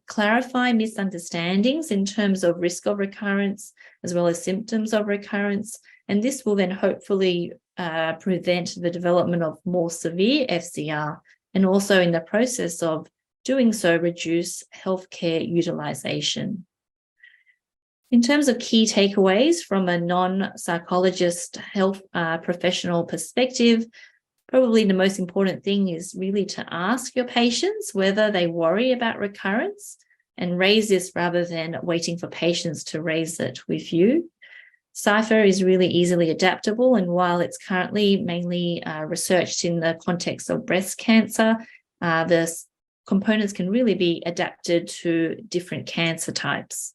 clarify misunderstandings in terms of risk of recurrence, as well as symptoms of recurrence. And this will then hopefully prevent the development of more severe FCR, and also in the process of doing so, reduce healthcare utilisation. In terms of key takeaways from a non-psychologist health professional perspective, probably the most important thing is really to ask your patients whether they worry about recurrence, and raise this rather than waiting for patients to raise it with you. Cypher is really easily adaptable, and while it's currently mainly researched in the context of breast cancer, the components can really be adapted to different cancer types.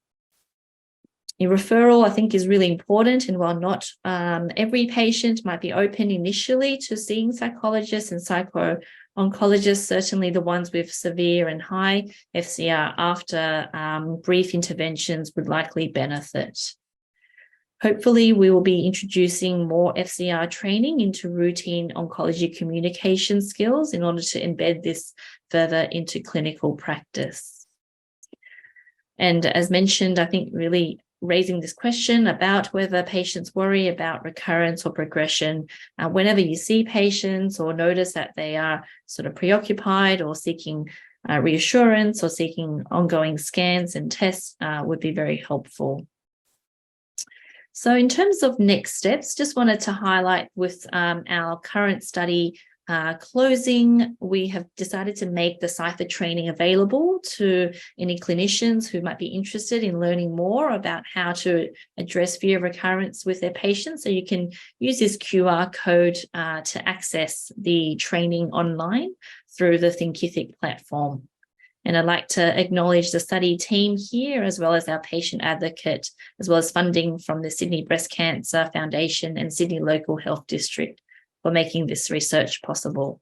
Your referral, I think, is really important, and while not every patient might be open initially to seeing psychologists and psycho-oncologists, certainly the ones with severe and high FCR after brief interventions would likely benefit. Hopefully, we will be introducing more FCR training into routine oncology communication skills in order to embed this further into clinical practice. And as mentioned, I think really raising this question about whether patients worry about recurrence or progression, whenever you see patients or notice that they are sort of preoccupied or seeking reassurance or seeking ongoing scans and tests would be very helpful. So in terms of next steps, just wanted to highlight with our current study closing, we have decided to make the Cypher training available to any clinicians who might be interested in learning more about how to address fear of recurrence with their patients. So you can use this QR code to access the training online through the Thinkific platform. And I'd like to acknowledge the study team here, as well as our patient advocate, as well as funding from the Sydney Breast Cancer Foundation and Sydney Local Health District for making this research possible.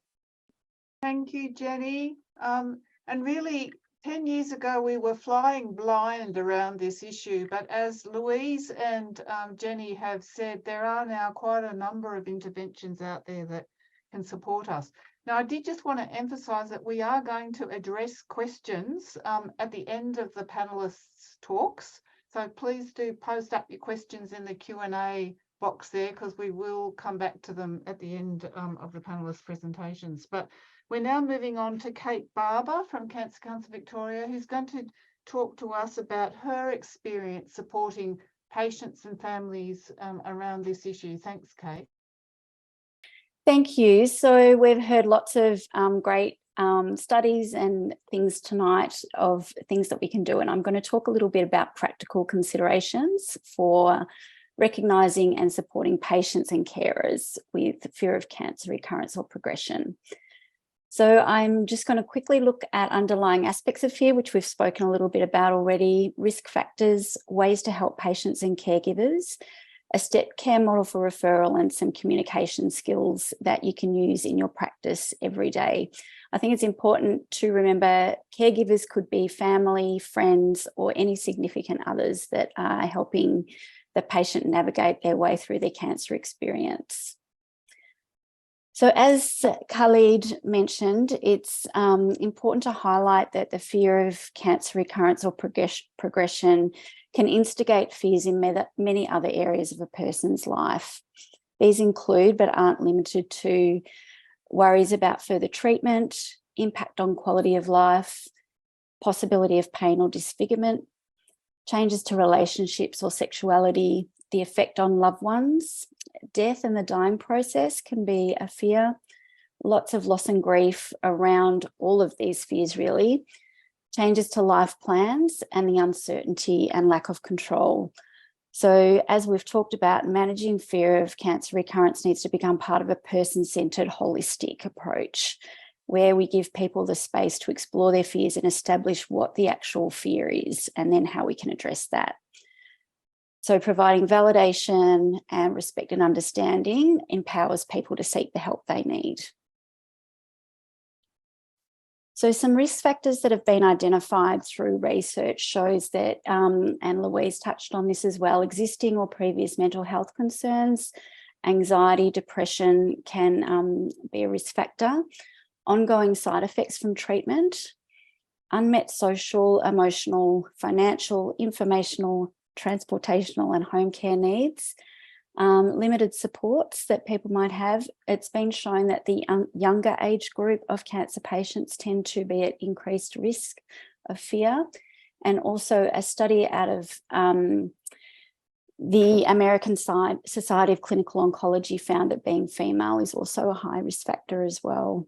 Thank you, Jenny. And really, 10 years ago, we were flying blind around this issue, but as Louise and Jenny have said, there are now quite a number of interventions out there that can support us. Now, I did just want to emphasise that we are going to address questions at the end of the panellists' talks. So please do post up your questions in the Q&A box there, because we will come back to them at the end of the panelist presentations. But we're now moving on to Kate Barber from Cancer Council Victoria, who's going to talk to us about her experience supporting patients and families around this issue. Thanks, Kate. Thank you. So we've heard lots of great studies and things tonight of things that we can do, and I'm going to talk a little bit about practical considerations for recognising and supporting patients and carers with fear of cancer recurrence or progression. So I'm just going to quickly look at underlying aspects of fear, which we've spoken a little bit about already, risk factors, ways to help patients and caregivers, a step care model for referral, and some communication skills that you can use in your practice every day. I think it's important to remember caregivers could be family, friends, or any significant others that are helping the patient navigate their way through their cancer experience. So as Khalid mentioned, it's important to highlight that the fear of cancer recurrence or progression can instigate fears in many other areas of a person's life. These include, but aren't limited to, worries about further treatment, impact on quality of life, possibility of pain or disfigurement, changes to relationships or sexuality, the effect on loved ones. Death and the dying process can be a fear. Lots of loss and grief around all of these fears, really. Changes to life plans and the uncertainty and lack of control. So as we've talked about, managing fear of cancer recurrence needs to become part of a person-centered, holistic approach where we give people the space to explore their fears and establish what the actual fear is and then how we can address that. So providing validation and respect and understanding empowers people to seek the help they need. So some risk factors that have been identified through research shows that, and Louise touched on this as well, existing or previous mental health concerns, anxiety, depression can be a risk factor, ongoing side effects from treatment, unmet social, emotional, financial, informational, transportational and home care needs, limited supports that people might have. It's been shown that the younger age group of cancer patients tend to be at increased risk of fear. And also a study out of the American Society of Clinical Oncology found that being female is also a high risk factor as well.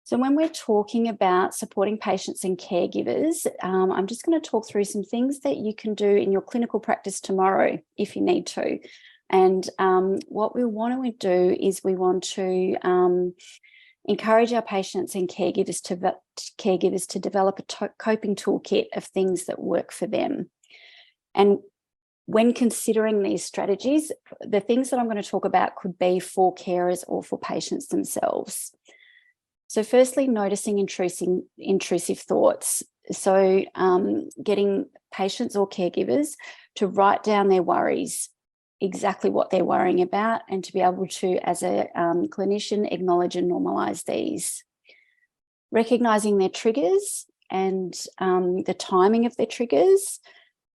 So when we're talking about supporting patients and caregivers, I'm just going to talk through some things that you can do in your clinical practice tomorrow if you need to. And what we want to do is we want to encourage our patients and caregivers to develop a coping toolkit of things that work for them. And when considering these strategies, the things that I'm going to talk about could be for carers or for patients themselves. So firstly, noticing intrusive thoughts. So getting patients or caregivers to write down their worries, exactly what they're worrying about, and to be able to, as a clinician, acknowledge and normalise these. Recognising their triggers and the timing of their triggers.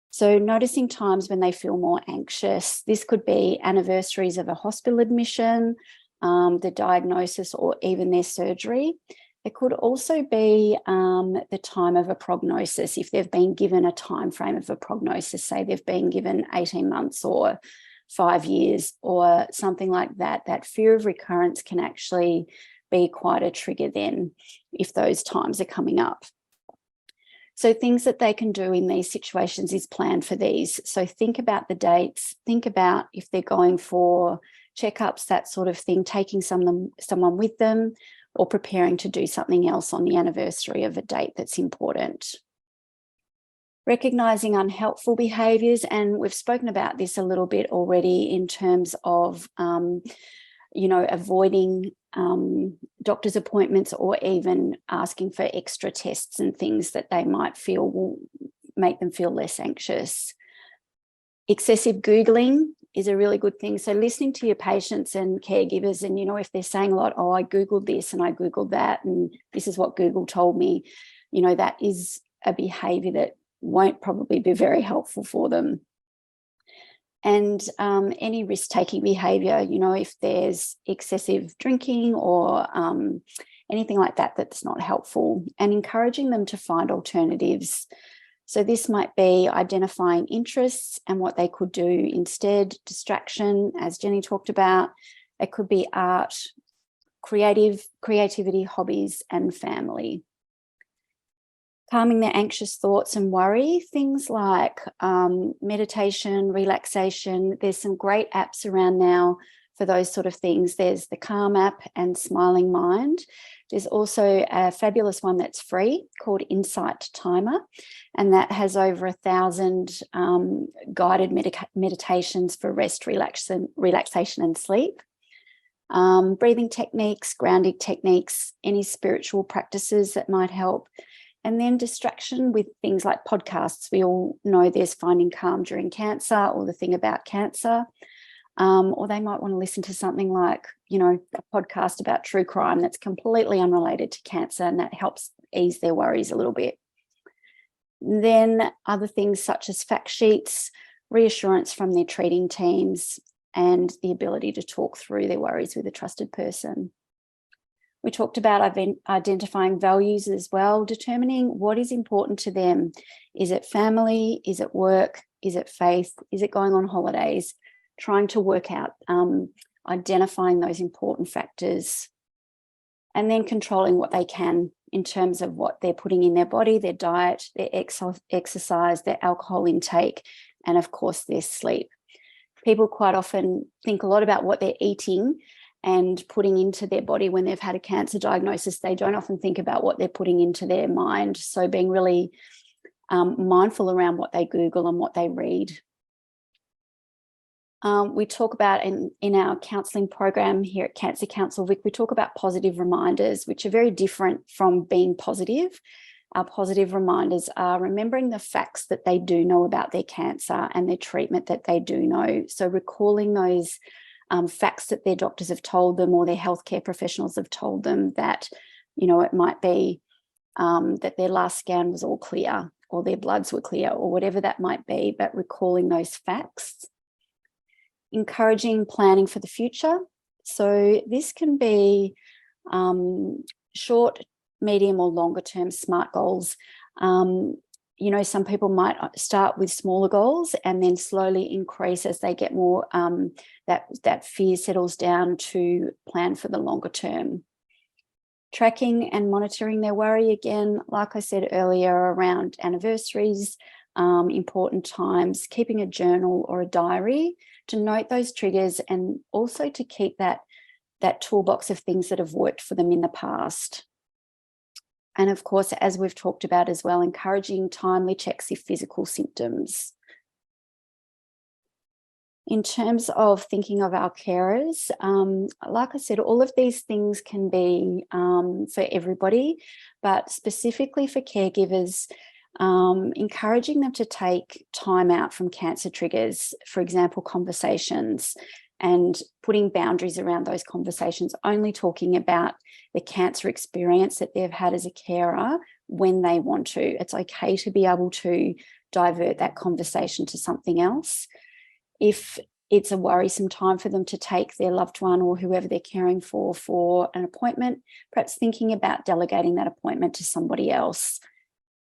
So noticing times when they feel more anxious. This could be anniversaries of a hospital admission, the diagnosis, or even their surgery. It could also be the time of a prognosis. If they've been given a time frame of a prognosis, say they've been given 18 months or 5 years or something like that, that fear of recurrence can actually be quite a trigger then if those times are coming up. So things that they can do in these situations is plan for these. So think about the dates, think about if they're going for checkups, that sort of thing, taking someone with them or preparing to do something else on the anniversary of a date that's important. Recognising unhelpful behaviours, and we've spoken about this a little bit already in terms of, avoiding doctor's appointments or even asking for extra tests and things that they might feel will make them feel less anxious. Excessive Googling is a really good thing. So listening to your patients and caregivers, and, if they're saying a lot, oh, I Googled this and I Googled that, and this is what Google told me, that is a behaviour that won't probably be very helpful for them. And any risk-taking behaviour, if there's excessive drinking or anything like that, that's not helpful, and encouraging them to find alternatives. So this might be identifying interests and what they could do instead, distraction, as Jenny talked about. It could be art, creativity, hobbies, and family. Calming their anxious thoughts and worry, things like meditation, relaxation. There's some great apps around now for those sort of things. There's the Calm app and Smiling Mind. There's also a fabulous one that's free called Insight Timer, and that has over 1,000 guided meditations for rest, relaxation and sleep. Breathing techniques, grounding techniques, any spiritual practices that might help. And then distraction with things like podcasts. We all know there's Finding Calm During Cancer, or The Thing About Cancer. Or they might want to listen to something like, you know, a podcast about true crime that's completely unrelated to cancer, and that helps ease their worries a little bit. Then other things such as fact sheets, reassurance from their treating teams, and the ability to talk through their worries with a trusted person. We talked about identifying values as well, determining what is important to them. Is it family? Is it work? Is it faith? Is it going on holidays? Trying to work out, identifying those important factors, and then controlling what they can in terms of what they're putting in their body, their diet, their exercise, their alcohol intake, and of course their sleep. People quite often think a lot about what they're eating and putting into their body when they've had a cancer diagnosis. They don't often think about what they're putting into their mind. So being really mindful around what they Google and what they read. We talk about in our counselling program here at Cancer Council Vic, we talk about positive reminders, which are very different from being positive. Our positive reminders are remembering the facts that they do know about their cancer and their treatment that they do know. So recalling those facts that their doctors have told them, or their healthcare professionals have told them, that, you know, it might be that their last scan was all clear, or their bloods were clear, or whatever that might be, but recalling those facts. Encouraging planning for the future. So this can be short, medium or longer term SMART goals. You know, some people might start with smaller goals and then slowly increase as they get more, that fear settles down, to plan for the longer term. Tracking and monitoring their worry, again, like I said earlier, around anniversaries, important times, keeping a journal or a diary to note those triggers, and also to keep that toolbox of things that have worked for them in the past. And of course, as we've talked about as well, encouraging timely checks if physical symptoms. In terms of thinking of our carers, like I said, all of these things can be for everybody, but specifically for caregivers, encouraging them to take time out from cancer triggers, for example, conversations, and putting boundaries around those conversations, only talking about the cancer experience that they've had as a carer when they want to. It's okay to be able to divert that conversation to something else. If it's a worrisome time for them to take their loved one or whoever they're caring for an appointment, perhaps thinking about delegating that appointment to somebody else.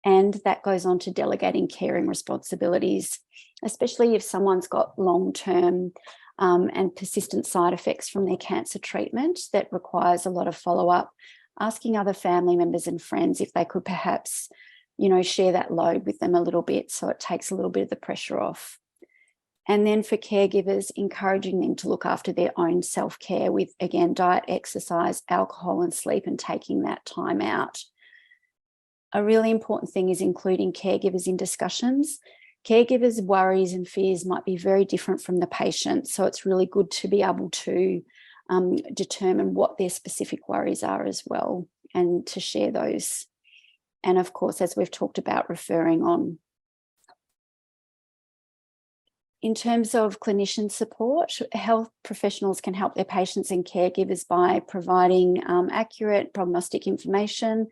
And that goes on to delegating caring responsibilities, especially if someone's got long-term and persistent side effects from their cancer treatment that requires a lot of follow-up, asking other family members and friends if they could perhaps, you know, share that load with them a little bit, so it takes a little bit of the pressure off. And then for caregivers, encouraging them to look after their own self-care with, again, diet, exercise, alcohol and sleep, and taking that time out. A really important thing is including caregivers in discussions. Caregivers' worries and fears might be very different from the patient, so it's really good to be able to determine what their specific worries are as well, and to share those. And of course, as we've talked about, referring on. In terms of clinician support, health professionals can help their patients and caregivers by providing accurate prognostic information,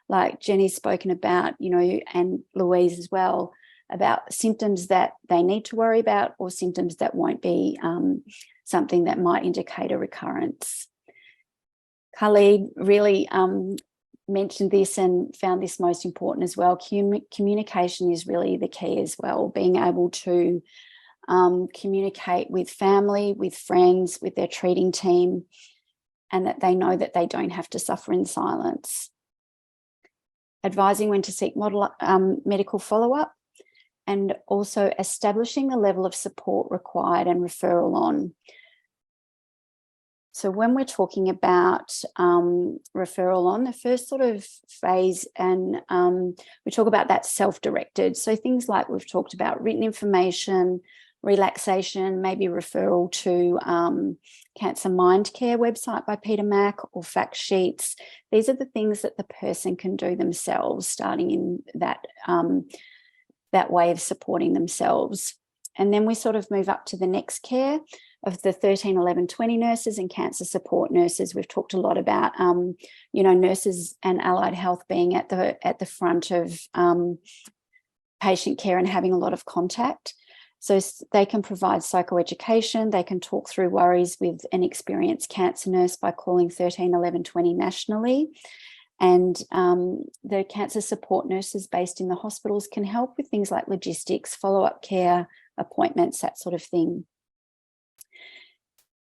like Jenny's spoken about, you know, and Louise as well, about symptoms that they need to worry about, or symptoms that won't be something that might indicate a recurrence. Khalid really mentioned this and found this most important as well. Communication is really the key as well, being able to communicate with family, with friends, with their treating team, and that they know that they don't have to suffer in silence. Advising when to seek medical follow-up, and also establishing the level of support required and referral on. So when we're talking about referral on the first sort of phase, and we talk about that self-directed. So things like we've talked about written information, relaxation, maybe referral to Cancer Mind Care website by Peter Mack, or fact sheets. These are the things that the person can do themselves, starting in that, that way of supporting themselves. And then we sort of move up to the next care of the 13, 11, 20 nurses and cancer support nurses. We've talked a lot about, you know, nurses and allied health being at the front of patient care and having a lot of contact. So they can provide psychoeducation, they can talk through worries with an experienced cancer nurse by calling 13, 11, 20 nationally. And the cancer support nurses based in the hospitals can help with things like logistics, follow-up care, appointments, that sort of thing.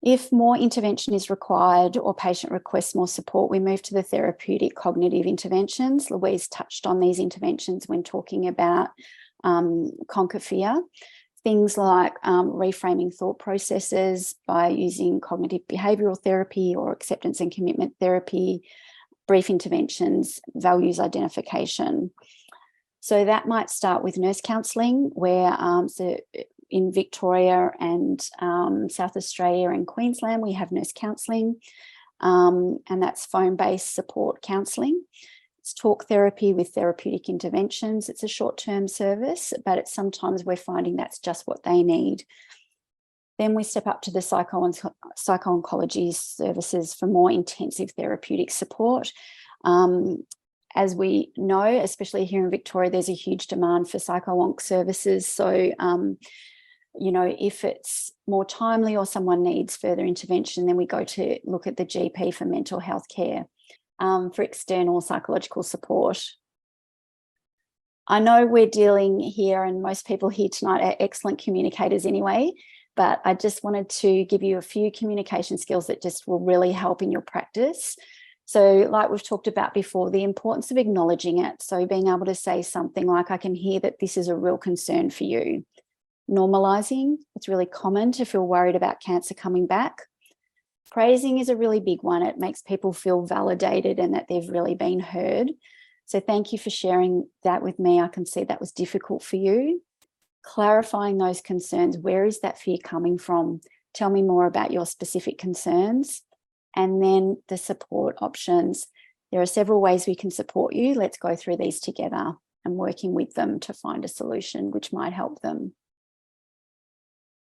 If more intervention is required or patient requests more support, we move to the therapeutic cognitive interventions. Louise touched on these interventions when talking about conquer fear. Things like reframing thought processes by using cognitive behavioural therapy or acceptance and commitment therapy, brief interventions, values identification. So that might start with nurse counselling, where so in Victoria and South Australia and Queensland, we have nurse counselling, and that's phone-based support counselling. It's talk therapy with therapeutic interventions. It's a short-term service, but it's sometimes we're finding that's just what they need. Then we step up to the psycho-oncology services for more intensive therapeutic support. As we know, especially here in Victoria, there's a huge demand for psycho-onc services. So, you know, if it's more timely or someone needs further intervention, then we go to look at the GP for mental health care, for external psychological support. I know we're dealing here, and most people here tonight are excellent communicators anyway, but I just wanted to give you a few communication skills that just will really help in your practice. So like we've talked about before, the importance of acknowledging it. So being able to say something like, I can hear that this is a real concern for you. Normalising, it's really common to feel worried about cancer coming back. Praising is a really big one. It makes people feel validated and that they've really been heard. So thank you for sharing that with me. I can see that was difficult for you. Clarifying those concerns. Where is that fear coming from? Tell me more about your specific concerns. And then the support options. There are several ways we can support you. Let's go through these together and working with them to find a solution which might help them.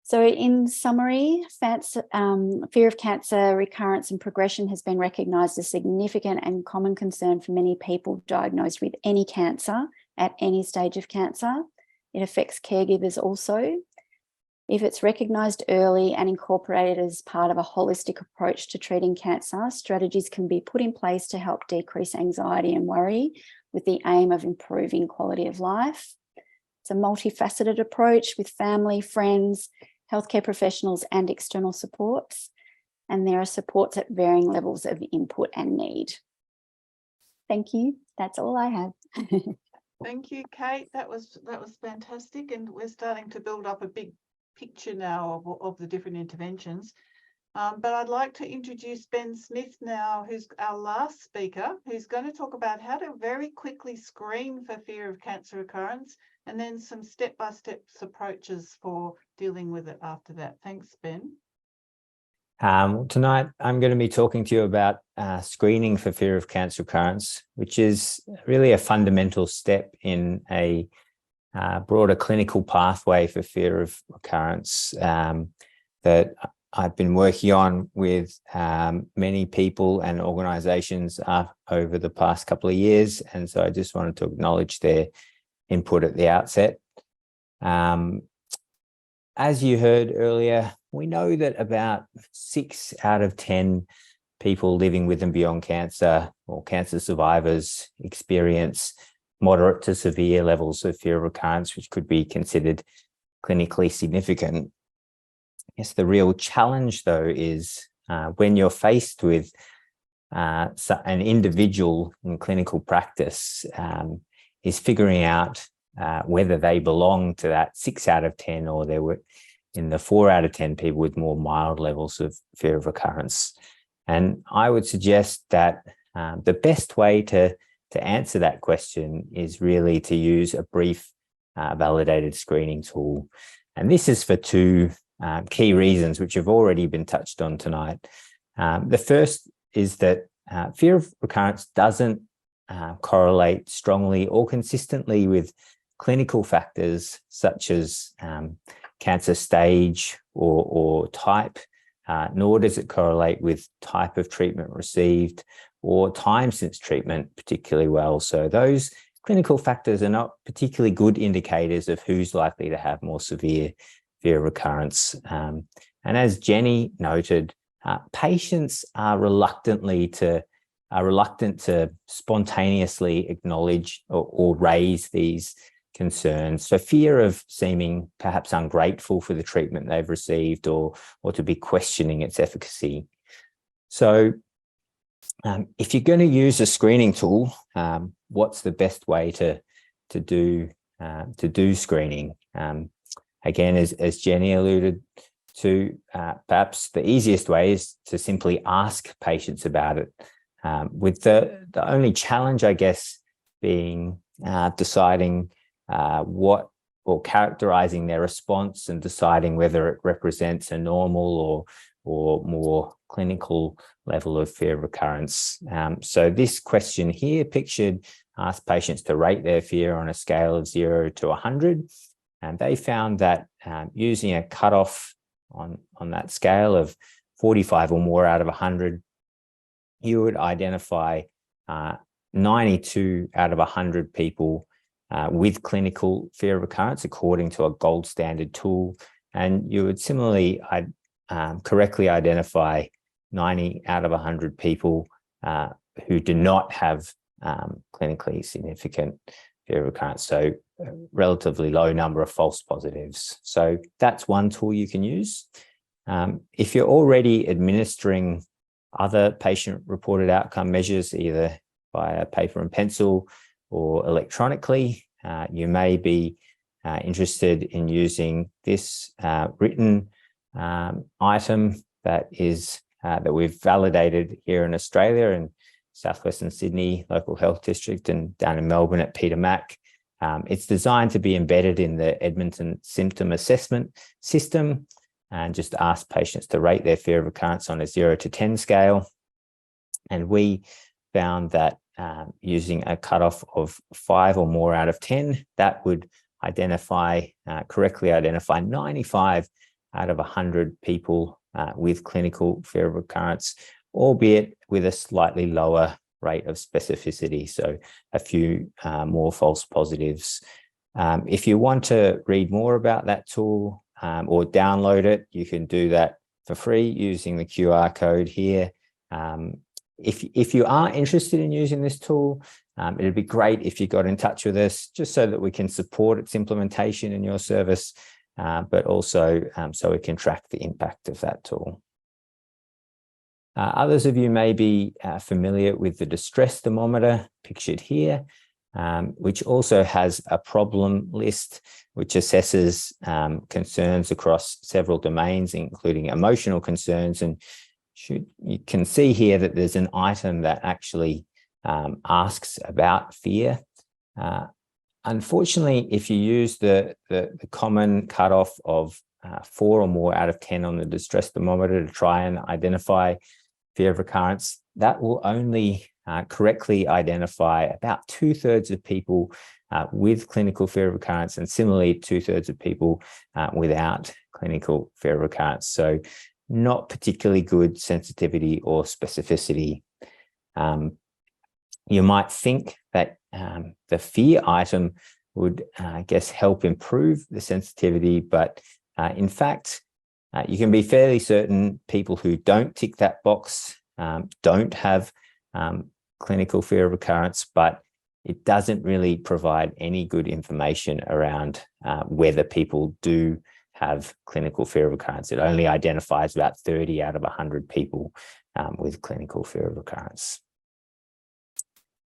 So in summary, fear of cancer, recurrence and progression has been recognised as significant and common concern for many people diagnosed with any cancer at any stage of cancer. It affects caregivers also. If it's recognised early and incorporated as part of a holistic approach to treating cancer, strategies can be put in place to help decrease anxiety and worry with the aim of improving quality of life. It's a multifaceted approach with family, friends, healthcare professionals and external supports. And there are supports at varying levels of input and need. Thank you. That's all I have. Thank you, Kate. That was fantastic. And we're starting to build up a big picture now of the different interventions. But I'd like to introduce Ben Smith now, who's our last speaker, who's going to talk about how to very quickly screen for fear of cancer recurrence, and then some step-by-step approaches for dealing with it after that. Thanks, Ben. Tonight, I'm going to be talking to you about screening for fear of cancer recurrence, which is really a fundamental step in a broader clinical pathway for fear of recurrence that I've been working on with many people and organisations over the past couple of years. And so I just wanted to acknowledge their input at the outset. As you heard earlier, we know that about 6 out of 10 people living with and beyond cancer or cancer survivors experience moderate to severe levels of fear of recurrence, which could be considered clinically significant. I guess the real challenge, though, is when you're faced with an individual in clinical practice is figuring out whether they belong to that 6 out of 10 or in the 4 out of 10 people with more mild levels of fear of recurrence. And I would suggest that the best way to answer that question is really to use a brief validated screening tool. And this is for 2 key reasons, which have already been touched on tonight. The first is that fear of recurrence doesn't correlate strongly or consistently with clinical factors such as cancer stage or type, nor does it correlate with type of treatment received or time since treatment particularly well. So those clinical factors are not particularly good indicators of who's likely to have more severe fear of recurrence. And as Jenny noted, patients are reluctant to spontaneously acknowledge or raise these concerns for fear of seeming perhaps ungrateful for the treatment they've received or to be questioning its efficacy. So if you're going to use a screening tool, what's the best way to do screening? Again, as Jenny alluded to, perhaps the easiest way is to simply ask patients about it, with the only challenge, I guess, being deciding what or characterizing their response and deciding whether it represents a normal or more clinical level of fear of recurrence. So this question here pictured asked patients to rate their fear on a scale of 0 to 100. And they found that using a cutoff on that scale of 45 or more out of 100, you would identify 92 out of 100 people with clinical fear of recurrence according to a gold standard tool. And you would similarly correctly identify 90 out of 100 people who do not have clinically significant fear of recurrence. So a relatively low number of false positives. So that's one tool you can use. If you're already administering other patient-reported outcome measures, either via paper and pencil or electronically, you may be interested in using this written item that we've validated here in Australia in Southwestern Sydney Local Health District and down in Melbourne at Peter Mac. It's designed to be embedded in the Edmonton Symptom Assessment System and just ask patients to rate their fear of recurrence on a 0 to 10 scale. And we found that using a cutoff of 5 or more out of 10, that would correctly identify 95 out of 100 people with clinical fear of recurrence, albeit with a slightly lower rate of specificity, so a few more false positives. If you want to read more about that tool or download it, you can do that for free using the QR code here. If you are interested in using this tool, it'd be great if you got in touch with us just so that we can support its implementation in your service, but also so we can track the impact of that tool. Others of you may be familiar with the distress thermometer pictured here, which also has a problem list which assesses concerns across several domains, including emotional concerns. And you can see here that there's an item that actually asks about fear. Unfortunately, if you use the common cutoff of 4 or more out of 10 on the distress thermometer to try and identify fear of recurrence, that will only correctly identify about 2/3 of people with clinical fear of recurrence, and similarly 2/3 of people without clinical fear of recurrence. So not particularly good sensitivity or specificity. You might think that the fear item would, I guess, help improve the sensitivity, but in fact, you can be fairly certain people who don't tick that box don't have clinical fear of recurrence, but it doesn't really provide any good information around whether people do have clinical fear of recurrence. It only identifies about 30 out of 100 people with clinical fear of recurrence.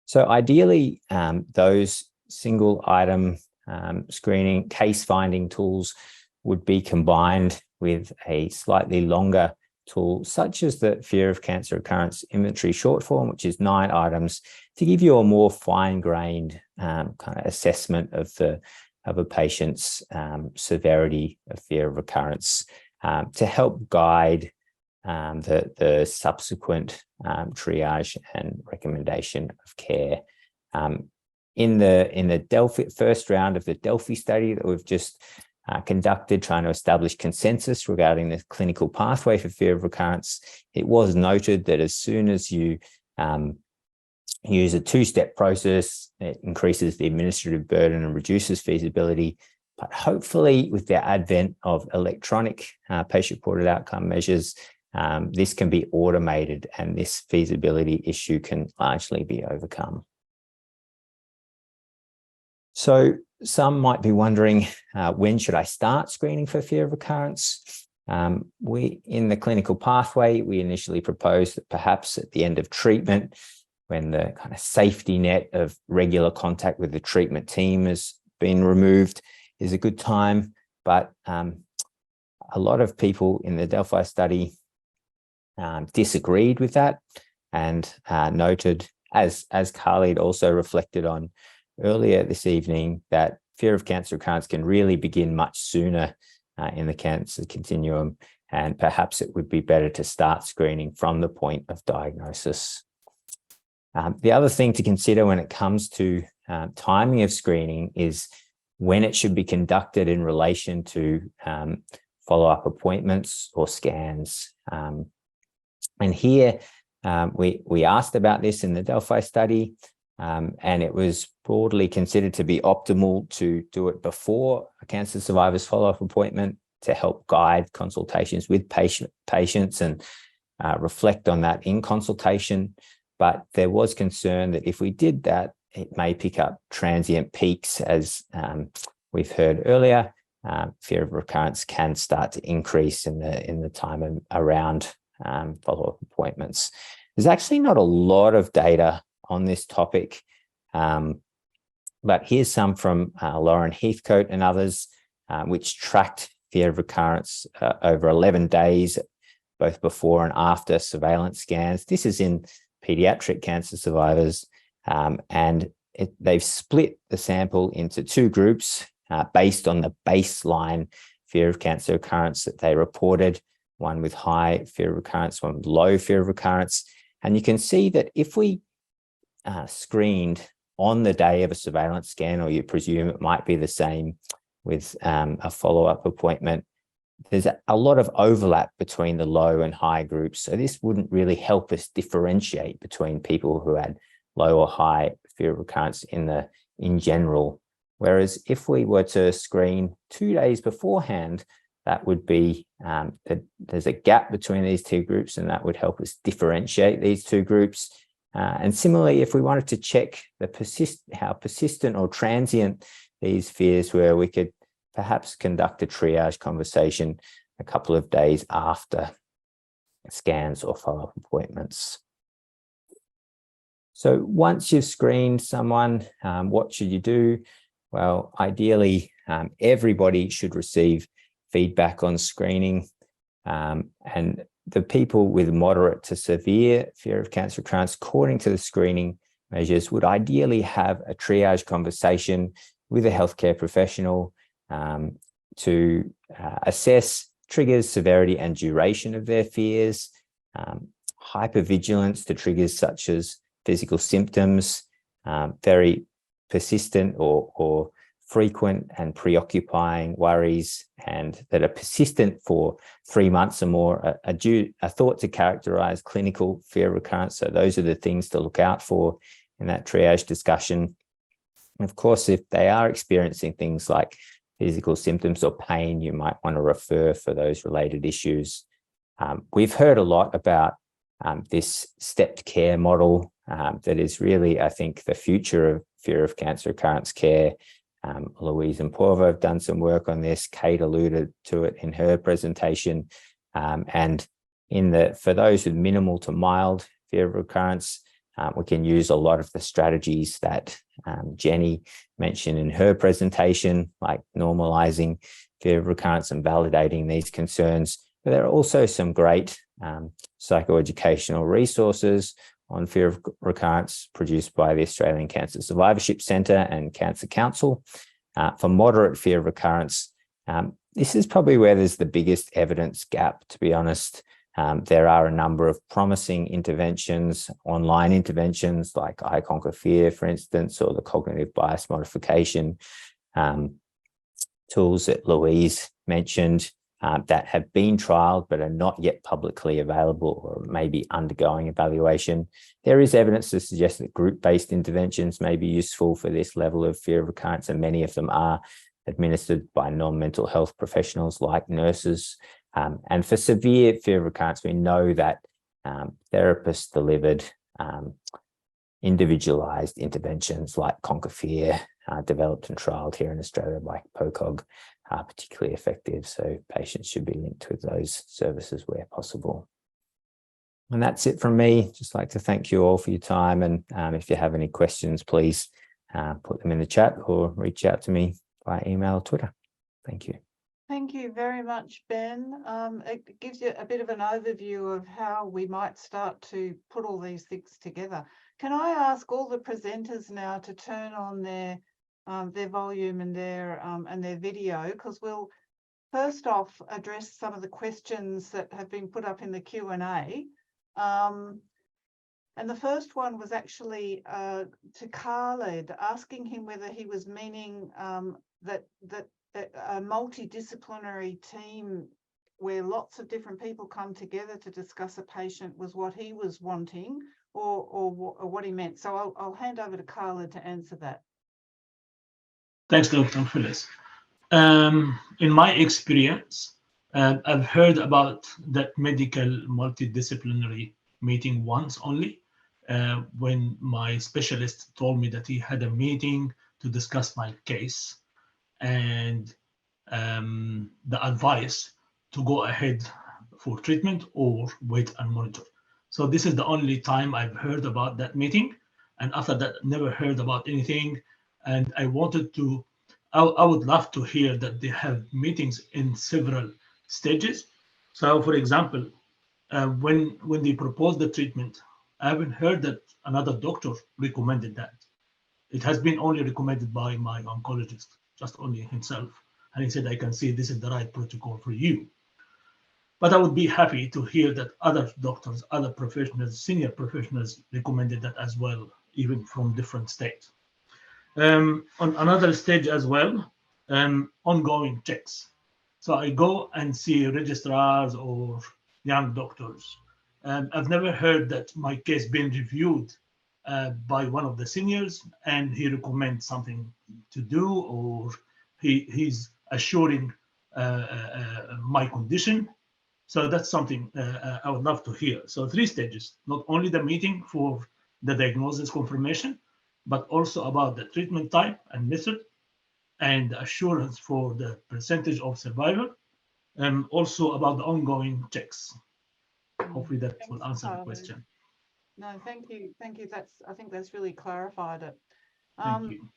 So ideally, those single item screening case finding tools would be combined with a slightly longer tool, such as the fear of cancer recurrence inventory short form, which is 9 items, to give you a more fine-grained kind of assessment of a patient's severity of fear of recurrence, to help guide the subsequent triage and recommendation of care. In the Delphi first round of the Delphi study that we've just conducted, trying to establish consensus regarding the clinical pathway for fear of recurrence, it was noted that as soon as you use a 2-step process, it increases the administrative burden and reduces feasibility. But hopefully, with the advent of electronic patient-reported outcome measures, this can be automated and this feasibility issue can largely be overcome. So some might be wondering, when should I start screening for fear of recurrence? In the clinical pathway, we initially proposed that perhaps at the end of treatment, when the kind of safety net of regular contact with the treatment team has been removed, is a good time. But a lot of people in the Delphi study disagreed with that and noted, as Khalid also reflected on earlier this evening, that fear of cancer recurrence can really begin much sooner in the cancer continuum, and perhaps it would be better to start screening from the point of diagnosis. The other thing to consider when it comes to timing of screening is when it should be conducted in relation to follow-up appointments or scans. And here we asked about this in the Delphi study, and it was broadly considered to be optimal to do it before a cancer survivor's follow-up appointment to help guide consultations with patients and reflect on that in consultation. But there was concern that if we did that, it may pick up transient peaks, as we've heard earlier. Fear of recurrence can start to increase in the time around follow-up appointments. There's actually not a lot of data on this topic, but here's some from Lauren Heathcote and others, which tracked fear of recurrence over 11 days, both before and after surveillance scans. This is in pediatric cancer survivors, and they've split the sample into 2 groups based on the baseline fear of cancer recurrence that they reported, one with high fear of recurrence, one with low fear of recurrence. And you can see that if we screened on the day of a surveillance scan, or you presume it might be the same with a follow-up appointment, there's a lot of overlap between the low and high groups. So this wouldn't really help us differentiate between people who had low or high fear of recurrence in general. Whereas if we were to screen 2 days beforehand, that would be there's a gap between these 2 groups, and that would help us differentiate these 2 groups. And similarly, if we wanted to check how persistent or transient these fears were, we could perhaps conduct a triage conversation a couple of days after scans or follow-up appointments. So once you've screened someone, what should you do? Well, ideally, everybody should receive feedback on screening, and the people with moderate to severe fear of cancer recurrence, according to the screening measures, would ideally have a triage conversation with a healthcare professional to assess triggers, severity, and duration of their fears, hypervigilance to triggers such as physical symptoms, very persistent or frequent and preoccupying worries, and that are persistent for 3 months or more, are thought to characterize clinical fear of recurrence. So those are the things to look out for in that triage discussion. And of course, if they are experiencing things like physical symptoms or pain, you might want to refer for those related issues. We've heard a lot about this stepped care model that is really, I think, the future of fear of cancer recurrence care. Louise and Porva have done some work on this. Kate alluded to it in her presentation. And for those with minimal to mild fear of recurrence, We can use a lot of the strategies that Jenny mentioned in her presentation, like normalizing fear of recurrence and validating these concerns. But there are also some great psychoeducational resources on fear of recurrence produced by the Australian Cancer Survivorship Centre and Cancer Council. For moderate fear of recurrence, this is probably where there's the biggest evidence gap, to be honest. There are a number of promising interventions, online interventions like I Conquer Fear, for instance, or the cognitive bias modification tools that Louise mentioned that have been trialled but are not yet publicly available or maybe undergoing evaluation. There is evidence to suggest that group-based interventions may be useful for this level of fear of recurrence, and many of them are administered by non-mental health professionals like nurses. And for severe fear of recurrence, we know that therapists delivered individualized interventions like Conquer Fear, developed and trialled here in Australia by POCOG, are particularly effective. So patients should be linked with those services where possible. And that's it from me. Just like to thank you all for your time. And if you have any questions, please put them in the chat or reach out to me by email or Twitter. Thank you. Thank you very much, Ben. It gives you a bit of an overview of how we might start to put all these things together. Can I ask all the presenters now to turn on their volume and their video, because we'll first off address some of the questions that have been put up in the Q&A. And the first one was actually to Khaled, asking him whether he was meaning that a multidisciplinary team where lots of different people come together to discuss a patient was what he was wanting, or what he meant. So I'll hand over to Khaled to answer that. Thanks, Dr. Phyllis. In my experience, I've heard about that medical multidisciplinary meeting once only, when my specialist told me that he had a meeting to discuss my case and the advice to go ahead for treatment or wait and monitor. So this is the only time I've heard about that meeting. And after that, never heard about anything. And I wanted to, I would love to hear that they have meetings in several stages. So for example, when they proposed the treatment, I haven't heard that another doctor recommended that. It has been only recommended by my oncologist, just only himself. And he said, I can see this is the right protocol for you. But I would be happy to hear that other doctors, other professionals, senior professionals recommended that as well, even from different states. On another stage as well, ongoing checks. So I go and see registrars or young doctors. I've never heard that my case been reviewed by one of the seniors and he recommends something to do, or he's assuring my condition. So that's something I would love to hear. So 3 stages, not only the meeting for the diagnosis confirmation, but also about the treatment type and method and assurance for the percentage of survivor, and also about the ongoing checks. Hopefully that will answer the question. No, thank you. Thank you. I think that's really clarified it. Thank you.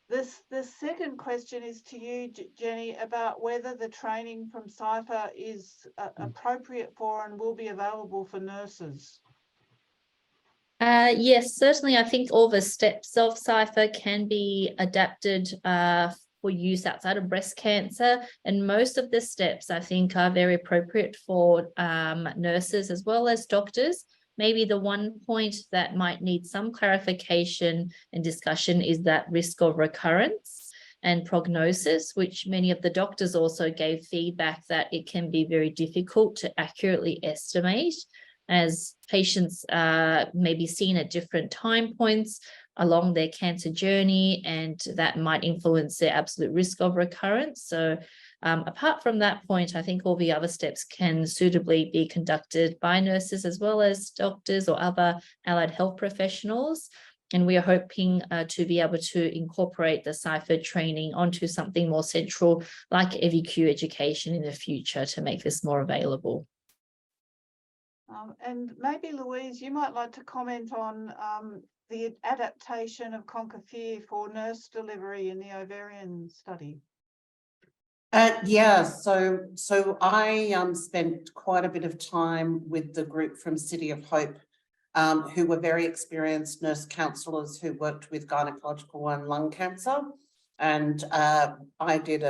The second question is to you, Jenny, about whether the training from CIPHER is appropriate for and will be available for nurses. Yes, certainly. I think all the steps of CIPHER can be adapted for use outside of breast cancer. And most of the steps, I think, are very appropriate for nurses as well as doctors. Maybe the one point that might need some clarification and discussion is that risk of recurrence and prognosis, which many of the doctors also gave feedback that it can be very difficult to accurately estimate, as patients may be seen at different time points along their cancer journey, and that might influence their absolute risk of recurrence. So apart from that point, I think all the other steps can suitably be conducted by nurses as well as doctors or other allied health professionals. And we are hoping to be able to incorporate the CIPHER training onto something more central like EVQ education in the future to make this more available. And maybe Louise, you might like to comment on the adaptation of Concafear for nurse delivery in the ovarian study. Yeah, so I spent quite a bit of time with the group from City of Hope, who were very experienced nurse counsellors who worked with gynecological and lung cancer. And I did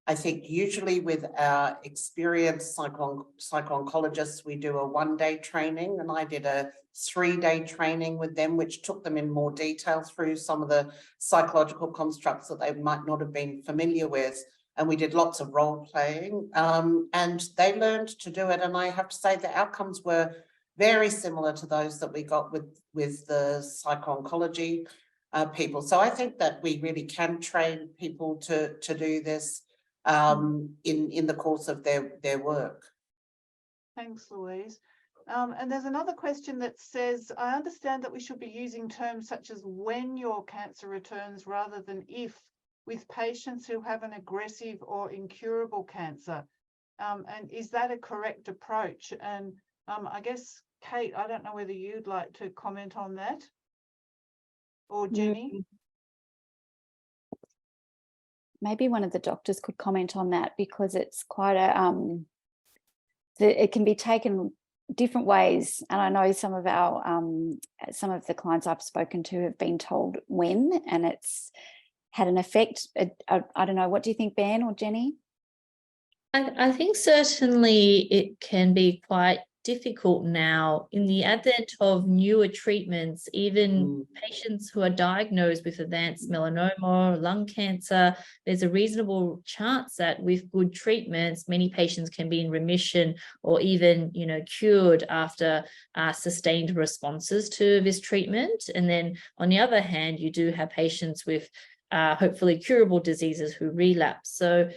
I think usually with our experienced psycho-oncologists, we do a 1-day training, and I did a 3-day training with them, which took them in more detail through some of the psychological constructs that they might not have been familiar with. And we did lots of role playing, and they learned to do it. And I have to say the outcomes were very similar to those that we got with the psycho-oncology people. So I think that we really can train people to do this in the course of their work. Thanks, Louise. And there's another question that says, I understand that we should be using terms such as when your cancer returns rather than if, with patients who have an aggressive or incurable cancer. And is that a correct approach? And I guess, Kate, I don't know whether you'd like to comment on that, or Jenny. Maybe one of the doctors could comment on that, because it's quite a it can be taken different ways. And I know some of the clients I've spoken to have been told when, and it's had an effect. I don't know. What do you think, Ben or Jenny? I think certainly it can be quite difficult now in the advent of newer treatments. Even patients who are diagnosed with advanced melanoma or lung cancer, there's a reasonable chance that with good treatments, many patients can be in remission or even, cured after sustained responses to this treatment. And then on the other hand, you do have patients with hopefully curable diseases who relapse. So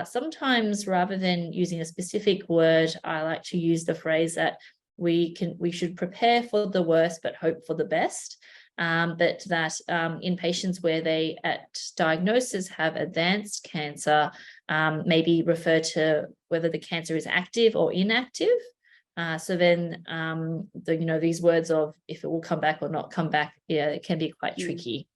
sometimes rather than using a specific word, I like to use the phrase that we should prepare for the worst but hope for the best. But that in patients where they at diagnosis have advanced cancer, maybe refer to whether the cancer is active or inactive. So then these words of if it will come back or not come back, it can be quite tricky.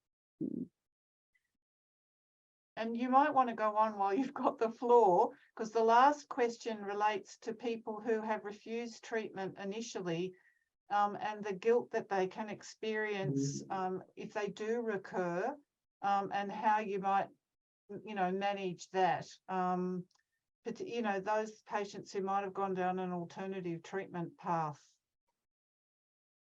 And you might want to go on while you've got the floor, because the last question relates to people who have refused treatment initially, and the guilt that they can experience if they do recur, and how you might, manage that. But, those patients who might have gone down an alternative treatment path.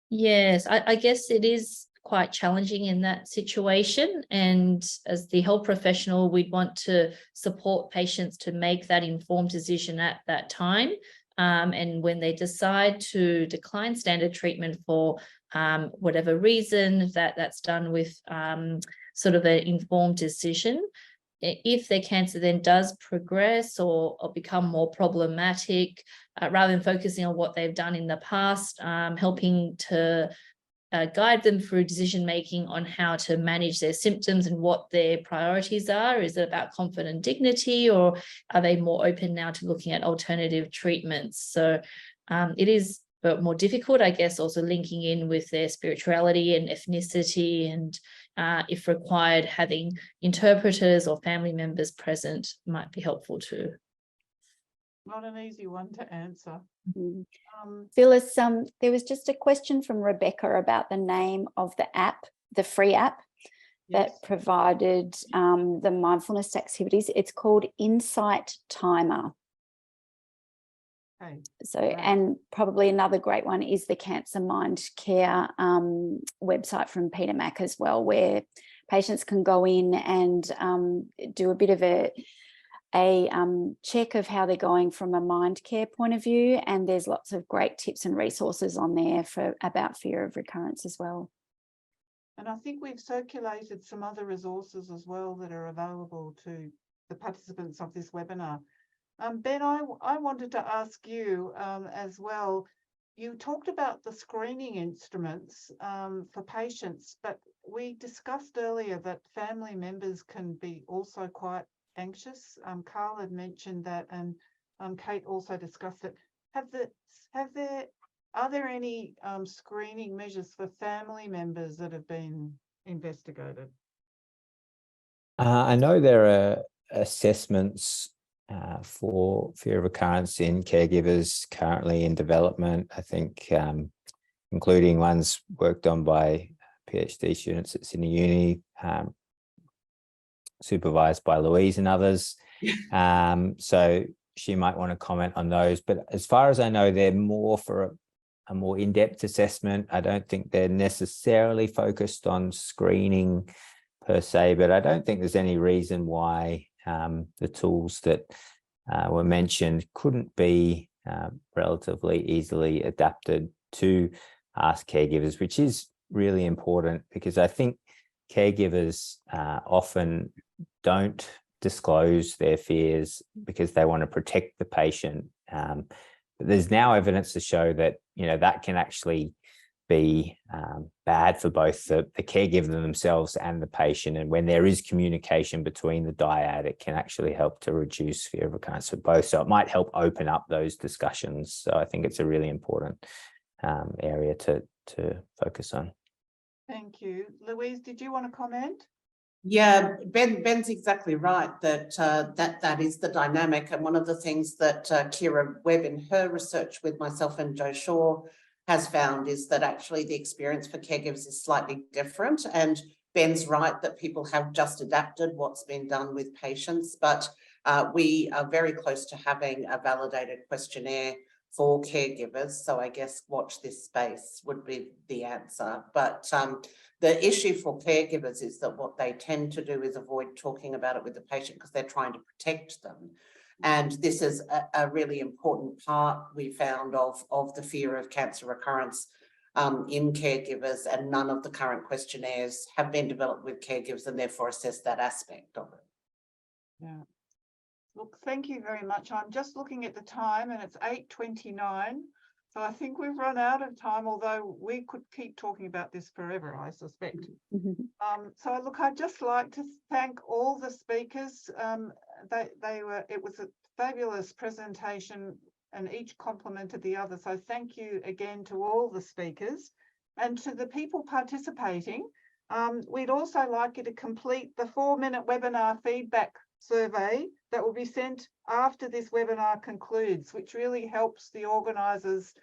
Yes, I guess it is quite challenging in that situation. And as the health professional, we'd want to support patients to make that informed decision at that time. And when they decide to decline standard treatment for whatever reason, that's done with sort of an informed decision. If their cancer then does progress or become more problematic, rather than focusing on what they've done in the past, helping to guide them through decision-making on how to manage their symptoms and what their priorities are. Is it about comfort and dignity, or are they more open now to looking at alternative treatments? So it is more difficult, I guess, also linking in with their spirituality and ethnicity, and if required, having interpreters or family members present might be helpful too. Not an easy one to answer. Phyllis, there was just a question from Rebecca about the name of the app, the free app that provided the mindfulness activities. It's called Insight Timer. Okay. So, and probably another great one is the Cancer Mind Care website from Peter Mac as well, where patients can go in and do a bit of a check of how they're going from a mind care point of view, and there's lots of great tips and resources on there about fear of recurrence as well. And I think we've circulated some other resources as well that are available to the participants of this webinar. Ben, I wanted to ask you as well. You talked about the screening instruments for patients, but we discussed earlier that family members can be also quite anxious. Carl had mentioned that, and Kate also discussed it. Have there Are there any screening measures for family members that have been investigated? I know there are assessments for fear of recurrence in caregivers currently in development. I think including ones worked on by PhD students at Sydney Uni, supervised by Louise and others. So she might want to comment on those. But as far as I know, they're more for a more in-depth assessment. I don't think they're necessarily focused on screening per se, but I don't think there's any reason why the tools that were mentioned couldn't be relatively easily adapted to ask caregivers, which is really important because I think caregivers often don't disclose their fears because they want to protect the patient. But there's now evidence to show that, you know, that can actually be bad for both the caregiver themselves and the patient. And when there is communication between the dyad, it can actually help to reduce fear of recurrence for both. So it might help open up those discussions. So I think it's a really important area to focus on. Thank you. Louise, did you want to comment? Yeah, Ben's exactly right that that is the dynamic. And one of the things that Kira Webb in her research with myself and Joe Shaw has found is that actually the experience for caregivers is slightly different. And Ben's right that people have just adapted what's been done with patients, but we are very close to having a validated questionnaire for caregivers. So I guess watch this space would be the answer. But the issue for caregivers is that what they tend to do is avoid talking about it with the patient because they're trying to protect them. And this is a really important part we found of the fear of cancer recurrence in caregivers, and none of the current questionnaires have been developed with caregivers and therefore assess that aspect of it. Yeah. Look, thank you very much. I'm just looking at the time and it's 8:29. So I think we've run out of time, although we could keep talking about this forever, I suspect. So look, I'd just like to thank all the speakers. It was a fabulous presentation and each complimented the other. So thank you again to all the speakers and to the people participating. We'd also like you to complete the 4-minute webinar feedback survey that will be sent after this webinar concludes, which really helps the organisers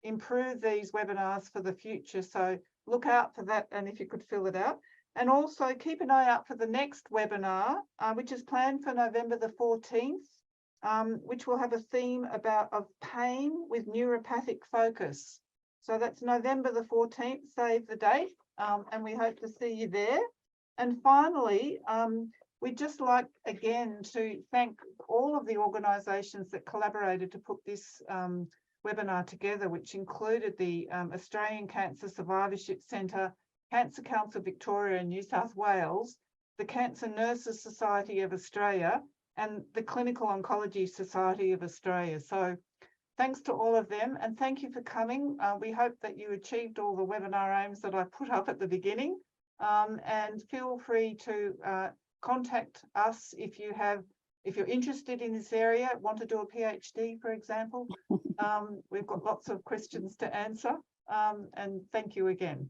improve these webinars for the future. So look out for that, and if you could fill it out. And also keep an eye out for the next webinar, which is planned for November the 14th, which will have a theme of pain with neuropathic focus. So that's November the 14th, save the date, and we hope to see you there. And finally, we'd just like again to thank all of the organisations that collaborated to put this webinar together, which included the Australian Cancer Survivorship Centre, Cancer Council Victoria and New South Wales, the Cancer Nurses Society of Australia, and the Clinical Oncology Society of Australia. So thanks to all of them, and thank you for coming. We hope that you achieved all the webinar aims that I put up at the beginning, and feel free to contact us if you're interested in this area, want to do a PhD, for example. We've got lots of questions to answer, and thank you again.